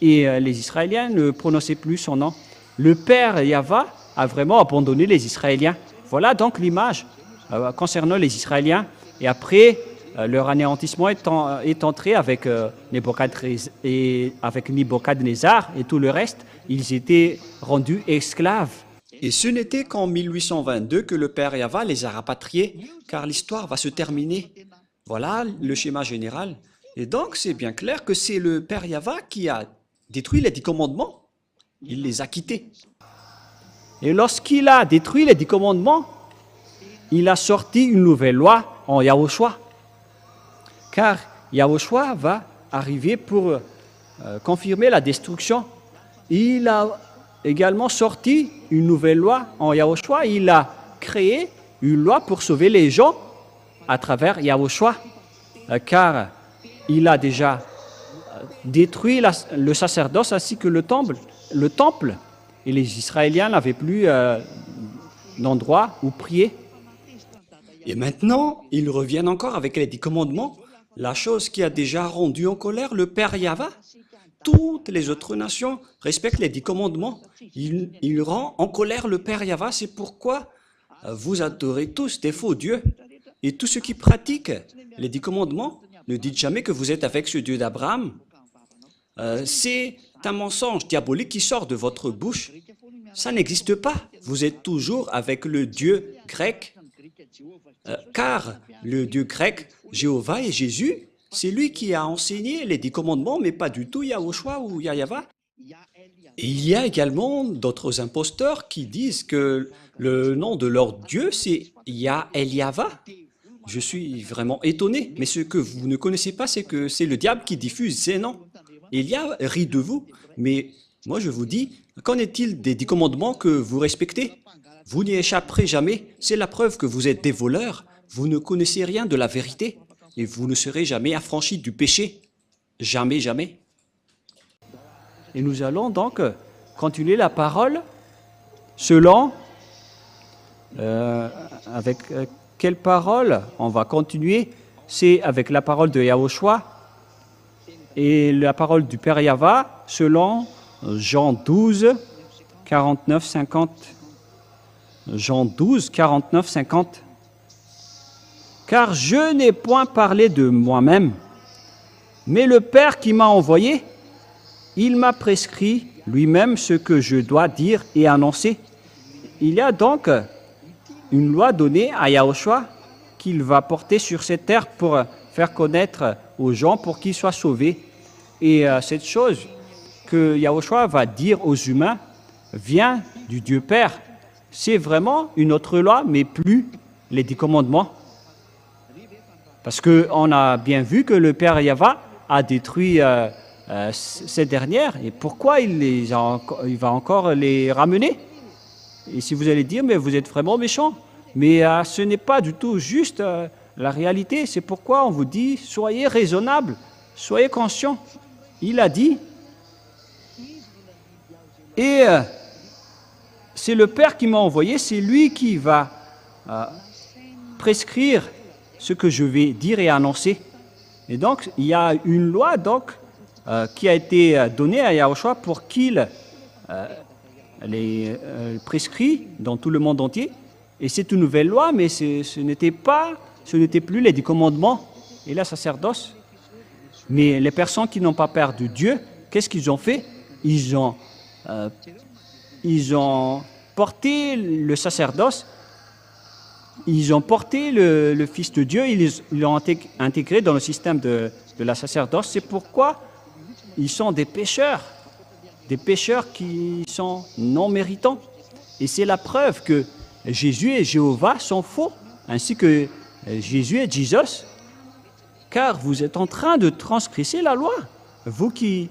Et les Israéliens ne prononçaient plus son nom. Le père Yahva a vraiment abandonné les Israéliens. Voilà donc l'image concernant les Israéliens. Et après, leur anéantissement est entré avec Nebuchadnezzar et tout le reste. Ils étaient rendus esclaves. Et ce n'était qu'en 1822 que le père Yahva les a rapatriés, car l'histoire va se terminer. Voilà le schéma général. Et donc, c'est bien clair que c'est le père Yahva qui a détruit les 10 commandements. Il les a quittés. Et lorsqu'il a détruit les 10 commandements, il a sorti une nouvelle loi en Yahushua. Car Yahushua va arriver pour confirmer la destruction. Il a également sorti une nouvelle loi en Yahushua. Il a créé une loi pour sauver les gens à travers Yahushua. Car il a déjà détruit le sacerdoce ainsi que le temple. Et les Israéliens n'avaient plus d'endroit où prier. Et maintenant, ils reviennent encore avec les 10 commandements, la chose qui a déjà rendu en colère le père Yahva. Toutes les autres nations respectent les 10 commandements. Il rend en colère le père Yahva. C'est pourquoi vous adorez tous des faux dieux. Et tous ceux qui pratiquent les 10 commandements, ne dites jamais que vous êtes avec ce Dieu d'Abraham. C'est un mensonge diabolique qui sort de votre bouche. Ça n'existe pas. Vous êtes toujours avec le Dieu grec. Car le Dieu grec, Jéhovah et Jésus, c'est lui qui a enseigné les 10 commandements, mais pas du tout Yahushua ou Yahva. Et il y a également d'autres imposteurs qui disent que le nom de leur Dieu, c'est Yahva. Je suis vraiment étonné, mais ce que vous ne connaissez pas, c'est que c'est le diable qui diffuse ces noms. Elia rit de vous, mais moi je vous dis, qu'en est-il des 10 commandements que vous respectez? Vous n'y échapperez jamais, c'est la preuve que vous êtes des voleurs, vous ne connaissez rien de la vérité, et vous ne serez jamais affranchis du péché. Jamais, jamais. Et nous allons donc continuer la parole selon... avec quelle parole on va continuer? C'est avec la parole de Yahushua et la parole du Père Yahva selon Jean 12, 49, 50. Jean 12, 49, 50. Car je n'ai point parlé de moi-même, mais le Père qui m'a envoyé, il m'a prescrit lui-même ce que je dois dire et annoncer. Il y a donc une loi donnée à Yahushua qu'il va porter sur cette terre pour faire connaître aux gens pour qu'ils soient sauvés. Et cette chose que Yahushua va dire aux humains vient du Dieu Père. C'est vraiment une autre loi, mais plus les 10 commandements. Parce qu'on a bien vu que le Père Yahva a détruit ces dernières. Et pourquoi il va encore les ramener? Et si vous allez dire, mais vous êtes vraiment méchant. Mais ce n'est pas du tout juste la réalité. C'est pourquoi on vous dit, soyez raisonnables, soyez conscients. Il a dit, et c'est le Père qui m'a envoyé, c'est lui qui va prescrire ce que je vais dire et annoncer. Et donc, il y a une loi donc, qui a été donnée à Yahushua pour qu'il les prescrit dans tout le monde entier. Et c'est une nouvelle loi, mais ce n'était plus les 10 commandements et la sacerdoce. Mais les personnes qui n'ont pas peur de Dieu, qu'est-ce qu'ils ont fait? Ils ont porté le sacerdoce, ils ont porté le Fils de Dieu, ils l'ont intégré dans le système de la sacerdoce. C'est pourquoi ils sont des pécheurs qui sont non méritants. Et c'est la preuve que Jésus et Jéhovah sont faux, ainsi que Jésus et Jesus, car vous êtes en train de transgresser la loi, vous qui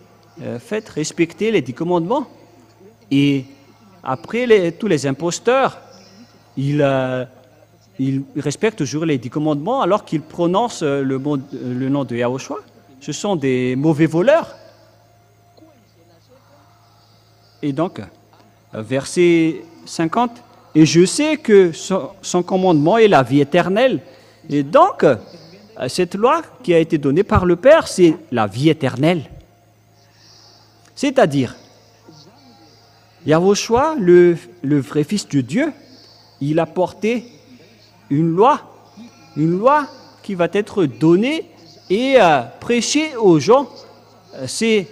faites respecter les 10 commandements. Et après, tous les imposteurs, ils respectent toujours les 10 commandements alors qu'ils prononcent le nom de Yahushua. Ce sont des mauvais voleurs. Et donc, verset 50, « Et je sais que son commandement est la vie éternelle. » Et donc, cette loi qui a été donnée par le Père, c'est la vie éternelle. C'est-à-dire, Yahushua, le vrai Fils de Dieu, il a porté une loi qui va être donnée et prêchée aux gens. C'est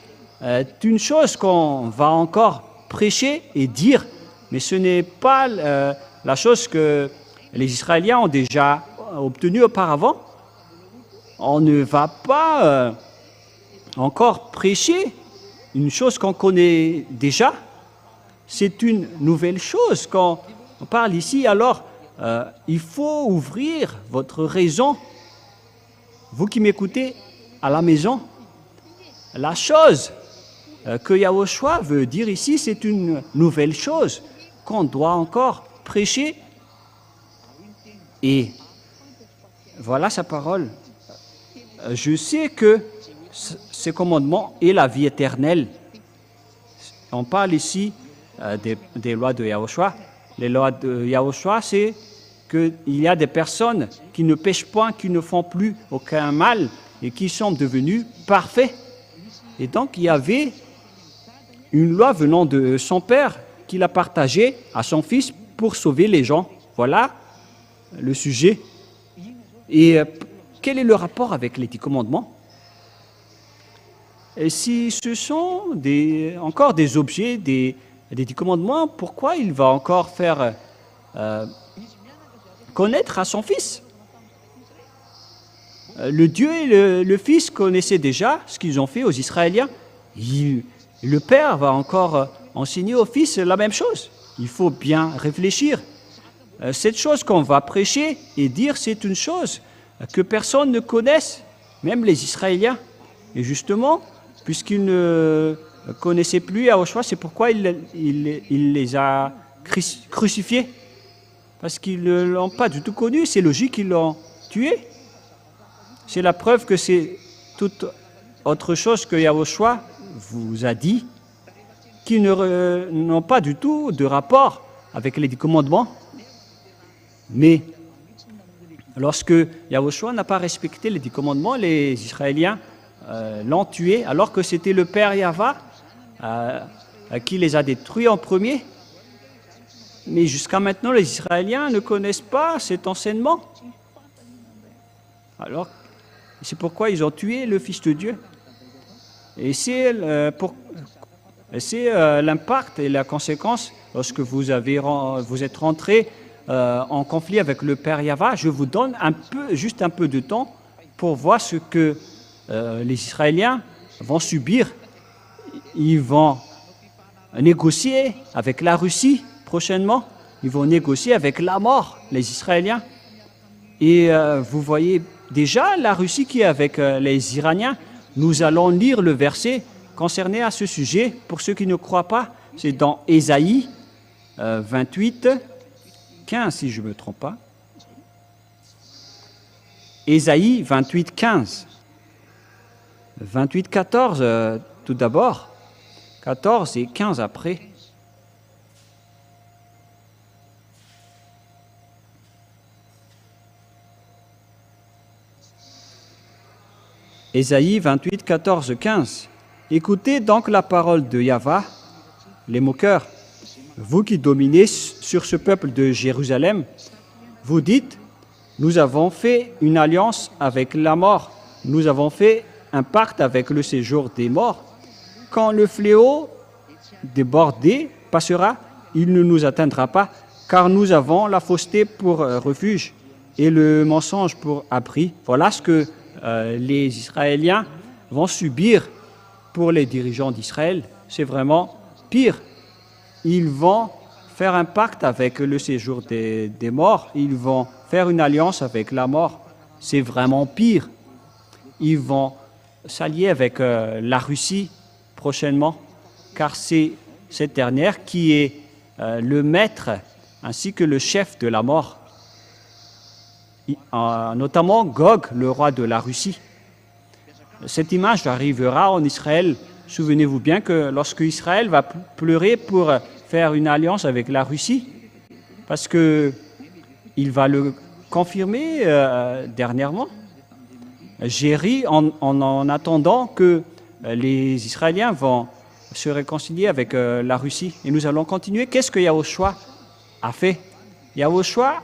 une chose qu'on va encore prêcher et dire, mais ce n'est pas la chose que les Israéliens ont déjà obtenue auparavant. On ne va pas encore prêcher une chose qu'on connaît déjà. C'est une nouvelle chose quand on parle ici. Alors, il faut ouvrir votre raison. Vous qui m'écoutez à la maison, la chose que Yahushua veut dire ici, c'est une nouvelle chose qu'on doit encore prêcher. Et voilà sa parole. Je sais que ce commandement est la vie éternelle. On parle ici des lois de Yahushua. Les lois de Yahushua, c'est qu'il y a des personnes qui ne pêchent point, qui ne font plus aucun mal et qui sont devenues parfaits. Et donc, il y avait une loi venant de son Père qu'il a partagée à son Fils pour sauver les gens. Voilà le sujet. Et quel est le rapport avec les 10 commandements? Et si ce sont encore des objets des 10 commandements, pourquoi il va encore faire connaître à son Fils? Le Dieu et le Fils connaissaient déjà ce qu'ils ont fait aux Israéliens. Le Père va encore enseigner au Fils la même chose. Il faut bien réfléchir. Cette chose qu'on va prêcher et dire, c'est une chose que personne ne connaisse, même les Israéliens. Et justement, puisqu'ils ne connaissaient plus Yahushua, c'est pourquoi il les a crucifiés. Parce qu'ils ne l'ont pas du tout connu, c'est logique qu'ils l'ont tué. C'est la preuve que c'est toute autre chose que Yahushua vous a dit, qui n'ont pas du tout de rapport avec les 10 commandements. Mais lorsque Yahushua n'a pas respecté les 10 commandements, les Israéliens l'ont tué, alors que c'était le Père Yahva qui les a détruits en premier. Mais jusqu'à maintenant, les Israéliens ne connaissent pas cet enseignement. Alors, c'est pourquoi ils ont tué le Fils de Dieu. Et c'est l'impact et la conséquence lorsque vous êtes rentré en conflit avec le Père Yahva. Je vous donne juste un peu de temps pour voir ce que les Israéliens vont subir. Ils vont négocier avec la Russie prochainement. Ils vont négocier avec la mort, les Israéliens. Et vous voyez déjà la Russie qui est avec les Iraniens. Nous allons lire le verset concerné à ce sujet. Pour ceux qui ne croient pas, c'est dans Ésaïe 28, 15, si je ne me trompe pas. Ésaïe 28, 15. 28, 14, tout d'abord. 14 et 15 après. Ésaïe 28, 14, 15. Écoutez donc la parole de Yahva, les moqueurs. Vous qui dominez sur ce peuple de Jérusalem, vous dites, nous avons fait une alliance avec la mort, nous avons fait un pacte avec le séjour des morts. Quand le fléau débordé passera, il ne nous atteindra pas, car nous avons la fausseté pour refuge et le mensonge pour abri. Voilà ce que les Israéliens vont subir pour les dirigeants d'Israël. C'est vraiment pire. Ils vont faire un pacte avec le séjour des morts. Ils vont faire une alliance avec la mort. C'est vraiment pire. Ils vont s'allier avec la Russie prochainement, car c'est cette dernière qui est le maître ainsi que le chef de la mort. Notamment Gog, le roi de la Russie. Cette image arrivera en Israël. Souvenez-vous bien que lorsque Israël va pleurer pour faire une alliance avec la Russie, parce qu'il va le confirmer dernièrement, j'ai ri en attendant que les Israéliens vont se réconcilier avec la Russie. Et nous allons continuer. Qu'est-ce que Yahushua a fait? Yahushua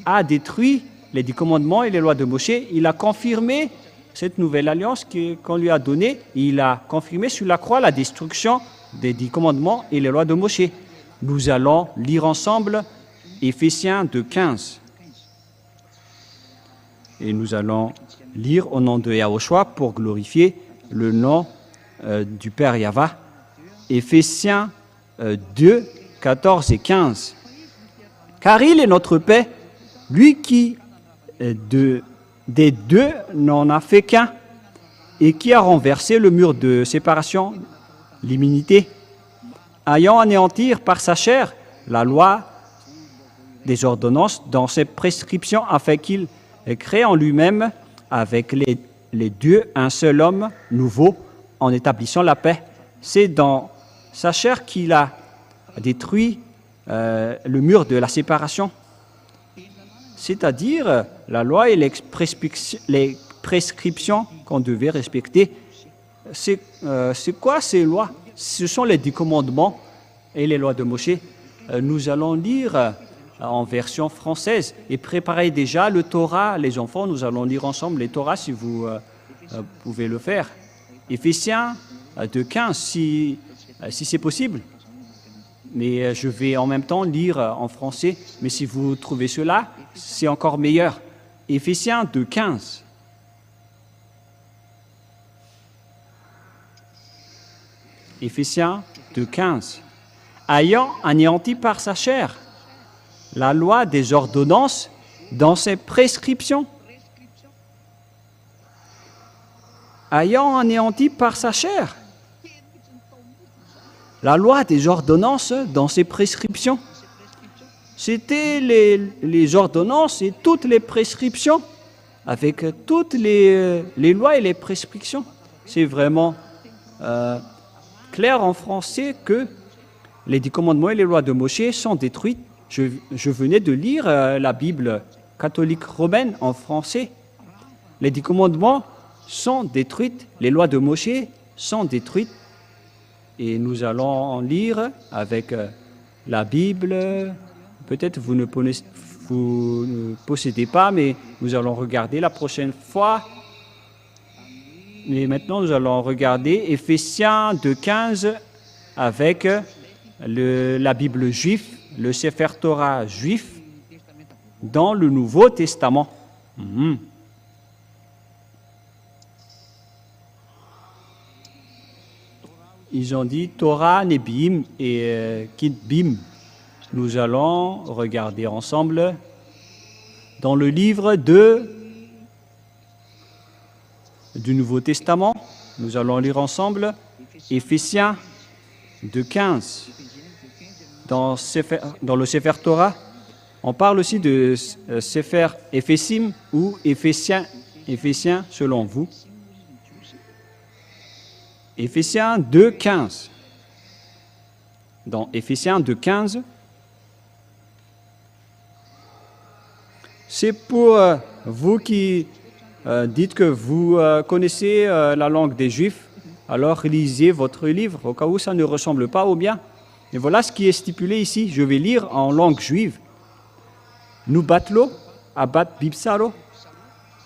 a détruit les 10 commandements et les lois de Moshe. Il a confirmé cette nouvelle alliance qu'on lui a donnée. Il a confirmé sur la croix la destruction des 10 commandements et les lois de Moshe. Nous allons lire ensemble Éphésiens 2:15. Et nous allons lire au nom de Yahushua pour glorifier le nom du Père Yahva. Éphésiens 2, 14 et 15. Car il est notre paix, lui qui des deux n'en a fait qu'un, et qui a renversé le mur de séparation, l'immunité, ayant anéanti par sa chair la loi des ordonnances dans ses prescriptions, afin qu'il crée en lui-même avec les dieux un seul homme nouveau en établissant la paix. C'est dans sa chair qu'il a détruit le mur de la séparation, c'est-à-dire la loi et les prescriptions qu'on devait respecter. C'est quoi ces lois? Ce sont les 10 commandements et les lois de Moshe. Nous allons lire en version française et préparez déjà le Torah, les enfants. Nous allons lire ensemble les Torahs si vous pouvez le faire. Éphésiens 2:15 si c'est possible. Mais je vais en même temps lire en français. Mais si vous trouvez cela, c'est encore meilleur. Éphésiens 2:15. Éphésiens 2:15. Ayant anéanti par sa chair la loi des ordonnances dans ses prescriptions. Ayant anéanti par sa chair la loi des ordonnances dans ses prescriptions. C'était les ordonnances et toutes les prescriptions, avec toutes les lois et les prescriptions. C'est vraiment clair en français que les 10 commandements et les lois de Moshe sont détruites. Je venais de lire la Bible catholique romaine en français. Les 10 commandements sont détruites, les lois de Moshe sont détruites. Et nous allons en lire avec la Bible. Peut-être vous ne possédez pas, mais nous allons regarder la prochaine fois. Mais maintenant, nous allons regarder Éphésiens 2:15 avec la Bible juive, le Sefer Torah juif dans le Nouveau Testament. Ils ont dit Torah, Nebim et Kitbim. Nous allons regarder ensemble dans le livre du Nouveau Testament. Nous allons lire ensemble Éphésiens 2:15. Dans le Sefer Torah, on parle aussi de Sefer Éphésim ou Éphésiens selon vous. Éphésiens 2:15. Dans Éphésiens 2:15, c'est pour vous qui dites que vous connaissez la langue des Juifs, alors lisez votre livre, au cas où ça ne ressemble pas au mien. Et voilà ce qui est stipulé ici. Je vais lire en langue juive. Nu batlo, abat bibsaro,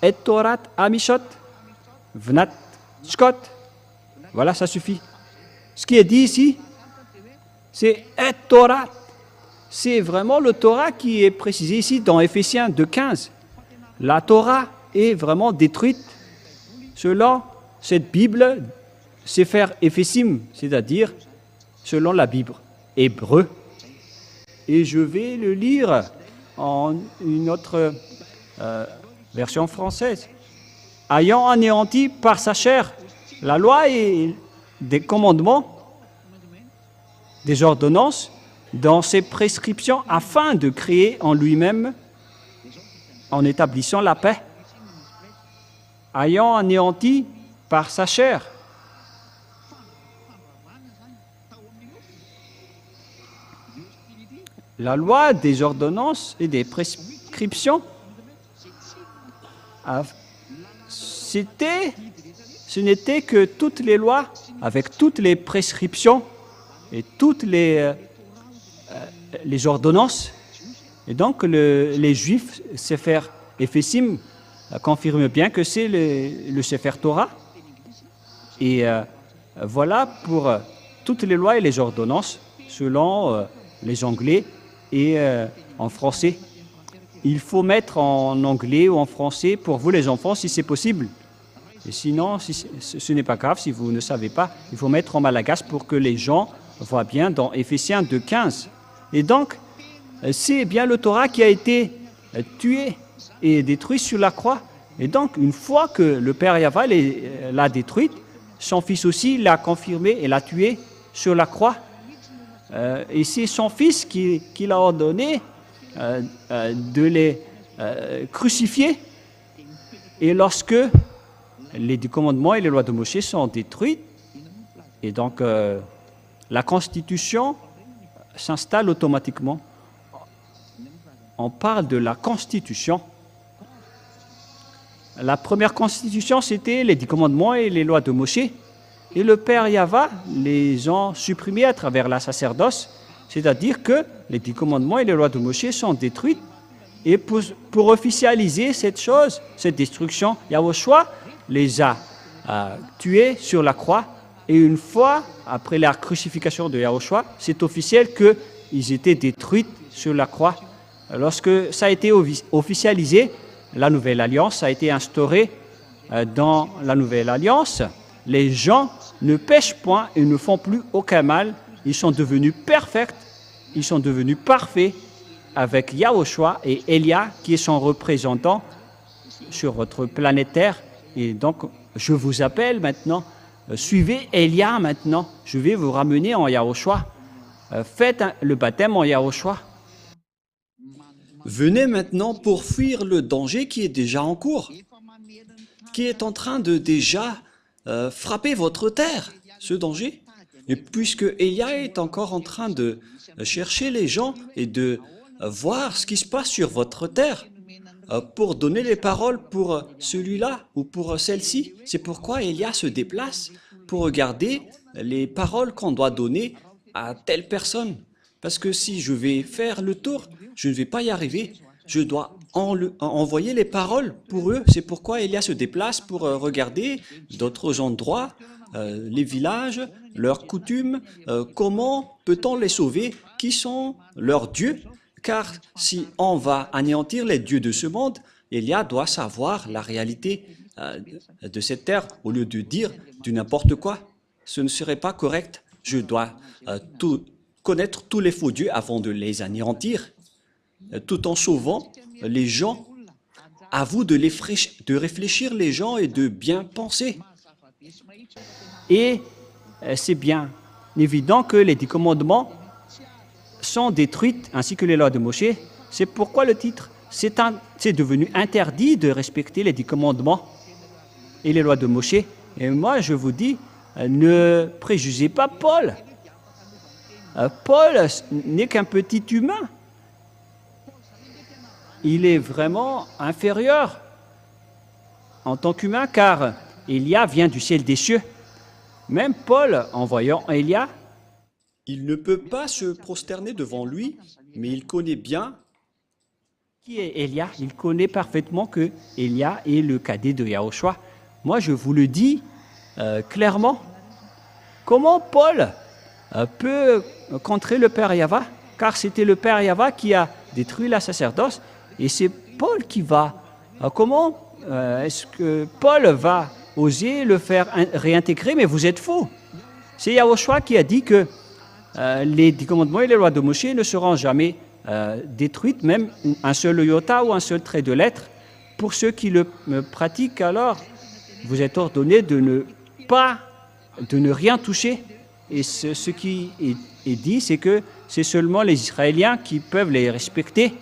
et torat amishot, vnat shkot. Voilà, ça suffit. Ce qui est dit ici, c'est et Torah. C'est vraiment le Torah qui est précisé ici dans Éphésiens 2:15. La Torah est vraiment détruite selon cette Bible, Sefer Éphésim, c'est-à-dire selon la Bible hébreu. Et je vais le lire en une autre version française. Ayant anéanti par sa chair la loi et des commandements, des ordonnances, dans ses prescriptions, afin de créer en lui-même, en établissant la paix, ayant anéanti par sa chair. La loi des ordonnances et des prescriptions, ce n'était que toutes les lois, avec toutes les prescriptions et toutes les ordonnances. Et donc, les Juifs, Sefer Ephésim, confirment bien que c'est le Sefer Torah. Et voilà pour toutes les lois et les ordonnances, selon les Anglais et en français. Il faut mettre en anglais ou en français pour vous les enfants si c'est possible. Et sinon, ce n'est pas grave si vous ne savez pas. Il faut mettre en malagasy pour que les gens voient bien dans Éphésiens 2,15. Et donc, c'est bien le Torah qui a été tué et détruit sur la croix. Et donc, une fois que le Père Yahva l'a détruite, son Fils aussi l'a confirmé et l'a tué sur la croix. Et c'est son Fils qui l'a ordonné de les crucifier. Et lorsque les 10 commandements et les lois de Moïse sont détruites, et donc la Constitution s'installe automatiquement. On parle de la Constitution. La première Constitution, c'était les 10 commandements et les lois de Moïse. Et le Père Yahva les ont supprimés à travers la sacerdoce, c'est-à-dire que les 10 commandements et les lois de Moïse sont détruites. Et pour officialiser cette chose, cette destruction, Yahushua les a tués sur la croix. Et une fois, après la crucifixion de Yahushua, c'est officiel qu'ils étaient détruits sur la croix. Lorsque ça a été officialisé, la Nouvelle Alliance a été instaurée dans la Nouvelle Alliance. Les gens ne pêchent point et ne font plus aucun mal. Ils sont devenus parfaits, ils sont devenus parfaits avec Yahushua et Elia qui est son représentant sur votre planète Terre. Et donc, je vous appelle maintenant, suivez Elia maintenant. Je vais vous ramener en Yahushua. Faites le baptême en Yahushua. Venez maintenant pour fuir le danger qui est déjà en cours, qui est en train de déjà frapper votre terre, ce danger. Et puisque Elia est encore en train de chercher les gens et de voir ce qui se passe sur votre terre, pour donner les paroles pour celui-là ou pour celle-ci, c'est pourquoi Elia se déplace pour regarder les paroles qu'on doit donner à telle personne. Parce que si je vais faire le tour, je ne vais pas y arriver. Je dois envoyer les paroles pour eux. C'est pourquoi Elia se déplace pour regarder d'autres endroits, les villages, leurs coutumes, comment peut-on les sauver, qui sont leurs dieux. Car si on va anéantir les dieux de ce monde, Elia doit savoir la réalité de cette terre au lieu de dire du n'importe quoi. Ce ne serait pas correct. Je dois connaître tous les faux dieux avant de les anéantir, tout en sauvant les gens. À vous de réfléchir les gens et de bien penser. Et c'est bien évident que les 10 commandements sont détruits, ainsi que les lois de Moïse. C'est pourquoi le titre, c'est devenu interdit de respecter les 10 commandements et les lois de Moïse. Et moi, je vous dis, ne préjugez pas Paul. Paul n'est qu'un petit humain. Il est vraiment inférieur en tant qu'humain, car Élia vient du ciel des cieux. Même Paul, en voyant Élia, il ne peut pas se prosterner devant lui, mais il connaît bien qui est Élia. Il connaît parfaitement que Élia est le cadet de Yahushua. Moi, je vous le dis clairement. Comment Paul peut contrer le Père Yahva, car c'était le Père Yahva qui a détruit la sacerdoce, et c'est Paul qui va. Comment est-ce que Paul va oser le faire réintégrer? Mais vous êtes faux. C'est Yahushua qui a dit que les 10 commandements et les lois de Moïse ne seront jamais détruites, même un seul iota ou un seul trait de lettre. Pour ceux qui le pratiquent, alors, vous êtes ordonnés de ne rien toucher. Et ce qui est dit, c'est que c'est seulement les Israéliens qui peuvent les respecter,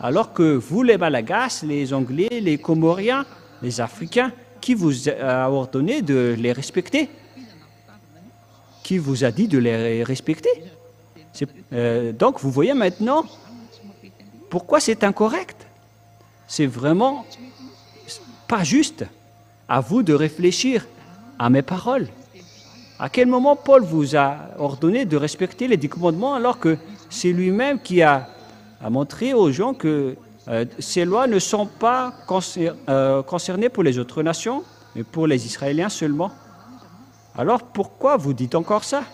alors que vous, les Malagasy, les Anglais, les Comoriens, les Africains, qui vous a ordonné de les respecter? Qui vous a dit de les respecter? Donc, vous voyez maintenant pourquoi c'est incorrect. C'est vraiment pas juste. à vous de réfléchir à mes paroles. À quel moment Paul vous a ordonné de respecter les 10 commandements alors que c'est lui-même qui a montré aux gens que ces lois ne sont pas concernées pour les autres nations, mais pour les Israéliens seulement. Alors pourquoi vous dites encore ça?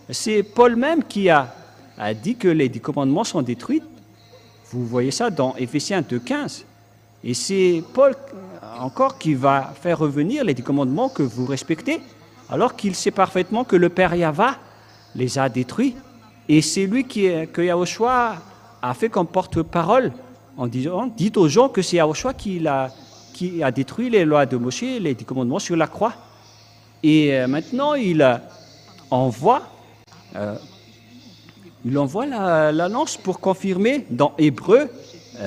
C'est Paul même qui a dit que les 10 commandements sont détruits. Vous voyez ça dans Éphésiens 2,15. Et c'est Paul encore qui va faire revenir les 10 commandements que vous respectez, alors qu'il sait parfaitement que le Père Yahva les a détruits. Et c'est lui que Yahushua a fait comme porte-parole en disant, dites aux gens que c'est Yahushua qui a détruit les lois de Moshe, les 10 commandements sur la croix. Et maintenant, il envoie l'annonce pour confirmer dans Hébreux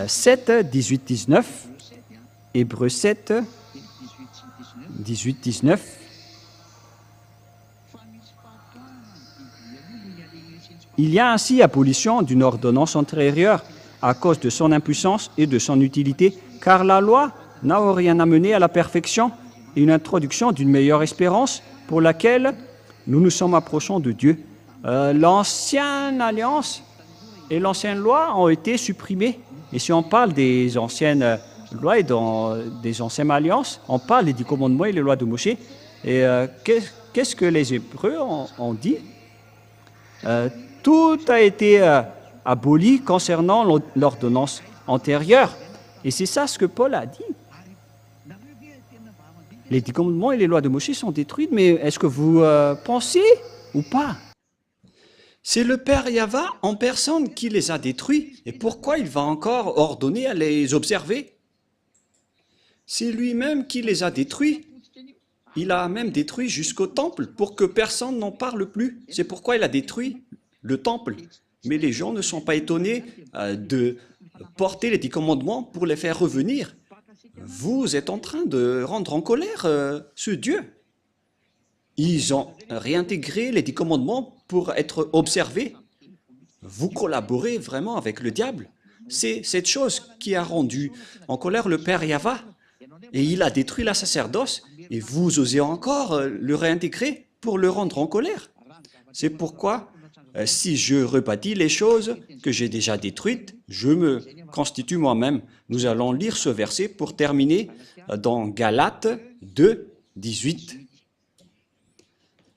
7, 18, 19. Hébreux 7, 18, 19. Il y a ainsi abolition d'une ordonnance antérieure à cause de son impuissance et de son utilité, car la loi n'a rien amené à la perfection et une introduction d'une meilleure espérance pour laquelle nous nous sommes approchants de Dieu. L'ancienne alliance et l'ancienne loi ont été supprimées. Et si on parle des anciennes lois et des anciennes alliances, on parle des 10 commandements et les lois de Moshe. Et qu'est-ce que les Hébreux ont dit? Tout a été aboli concernant l'ordonnance antérieure. Et c'est ça ce que Paul a dit. Les 10 commandements et les lois de Moshe sont détruites, mais est-ce que vous pensez ou pas? C'est le Père Yahva en personne qui les a détruits. Et pourquoi il va encore ordonner à les observer? C'est lui-même qui les a détruits. Il a même détruit jusqu'au temple pour que personne n'en parle plus. C'est pourquoi il a détruit le temple. Mais les gens ne sont pas étonnés de porter les 10 commandements pour les faire revenir. Vous êtes en train de rendre en colère ce Dieu. Ils ont réintégré les 10 commandements pour être observés. Vous collaborez vraiment avec le diable. C'est cette chose qui a rendu en colère le Père Yahva. Et il a détruit la sacerdoce. Et vous osez encore le réintégrer pour le rendre en colère. C'est pourquoi, si je rebâtis les choses que j'ai déjà détruites, je me constitue moi-même. Nous allons lire ce verset pour terminer dans Galates 2, 18.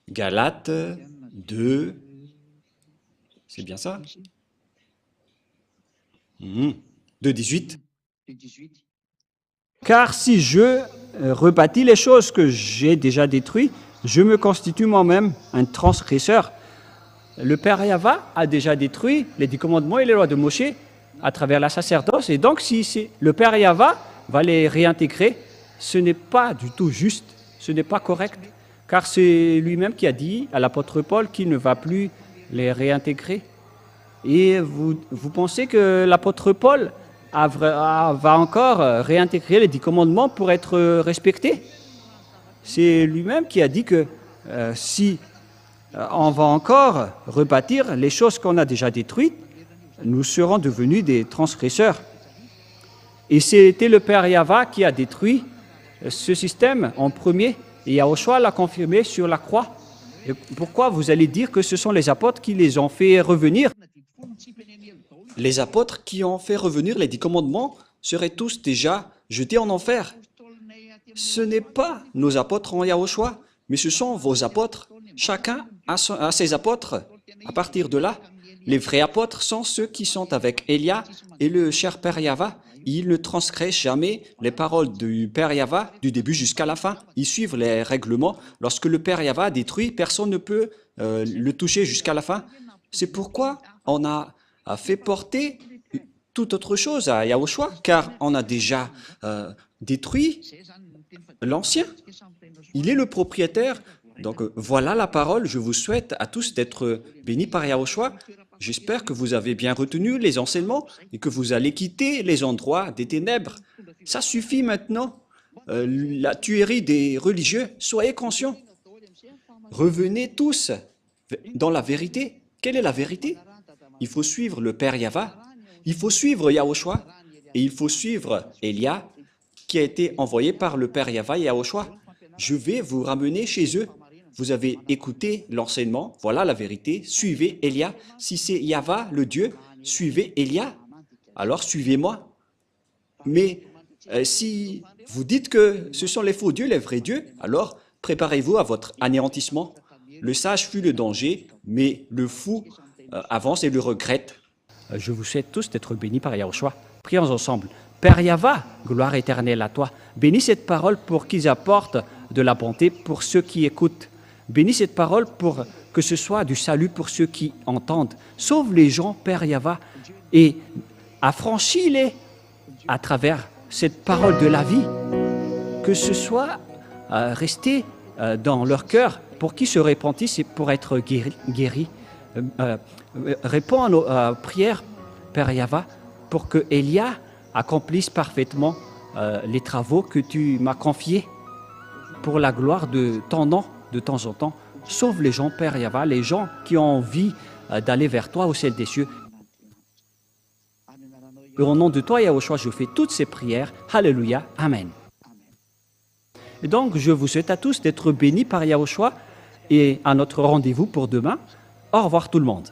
Galates 2, c'est bien ça? 2, 18. Car si je rebâtis les choses que j'ai déjà détruites, je me constitue moi-même un transgresseur. Le Père Yahva a déjà détruit les 10 commandements et les lois de Moshe à travers la sacerdoce. Et donc, si le Père Yahva va les réintégrer, ce n'est pas du tout juste, ce n'est pas correct. Car c'est lui-même qui a dit à l'apôtre Paul qu'il ne va plus les réintégrer. Et vous pensez que l'apôtre Paul va encore réintégrer les 10 commandements pour être respecté? C'est lui-même qui a dit que si on va encore rebâtir les choses qu'on a déjà détruites, nous serons devenus des transgresseurs. Et c'était le Père Yahva qui a détruit ce système en premier, et Yahushua l'a confirmé sur la croix. Et pourquoi vous allez dire que ce sont les apôtres qui les ont fait revenir? Les apôtres qui ont fait revenir les 10 commandements seraient tous déjà jetés en enfer. Ce n'est pas nos apôtres en Yahushua, mais ce sont vos apôtres. Chacun a ses apôtres. À partir de là, les vrais apôtres sont ceux qui sont avec Elia et le cher Père Yahva. Ils ne transgressent jamais les paroles du Père Yahva du début jusqu'à la fin. Ils suivent les règlements. Lorsque le Père Yahva détruit, personne ne peut le toucher jusqu'à la fin. C'est pourquoi on a fait porter toute autre chose à Yahushua, car on a déjà détruit l'ancien. Il est le propriétaire. Donc voilà la parole. Je vous souhaite à tous d'être bénis par Yahushua. J'espère que vous avez bien retenu les enseignements et que vous allez quitter les endroits des ténèbres. Ça suffit maintenant. La tuerie des religieux, soyez conscients. Revenez tous dans la vérité. Quelle est la vérité? Il faut suivre le Père Yahva, il faut suivre Yahushua et il faut suivre Elia qui a été envoyé par le Père Yahva Yahushua. Je vais vous ramener chez eux. Vous avez écouté l'enseignement, voilà la vérité, suivez Elia. Si c'est Yahva, le Dieu, suivez Elia, alors suivez-moi. Mais si vous dites que ce sont les faux dieux, les vrais dieux, alors préparez-vous à votre anéantissement. Le sage fuit le danger, mais le fou avance et le regrette. Je vous souhaite tous d'être bénis par Yahushua. Prions ensemble. Père Yahva, gloire éternelle à toi. Bénis cette parole pour qu'ils apportent de la bonté pour ceux qui écoutent. Bénis cette parole pour que ce soit du salut pour ceux qui entendent. Sauve les gens, Père Yahva, et affranchis-les à travers cette parole de la vie. Que ce soit resté dans leur cœur pour qu'ils se repentissent et pour être guéris. Réponds à nos prières, Père Yahva, pour que Elia accomplisse parfaitement les travaux que tu m'as confiés pour la gloire de ton nom. De temps en temps, sauve les gens, Père Yahva, les gens qui ont envie d'aller vers toi au ciel des cieux. Et au nom de toi, Yahushua, je fais toutes ces prières. Alléluia. Amen. Et donc, je vous souhaite à tous d'être bénis par Yahushua et à notre rendez-vous pour demain. Au revoir tout le monde.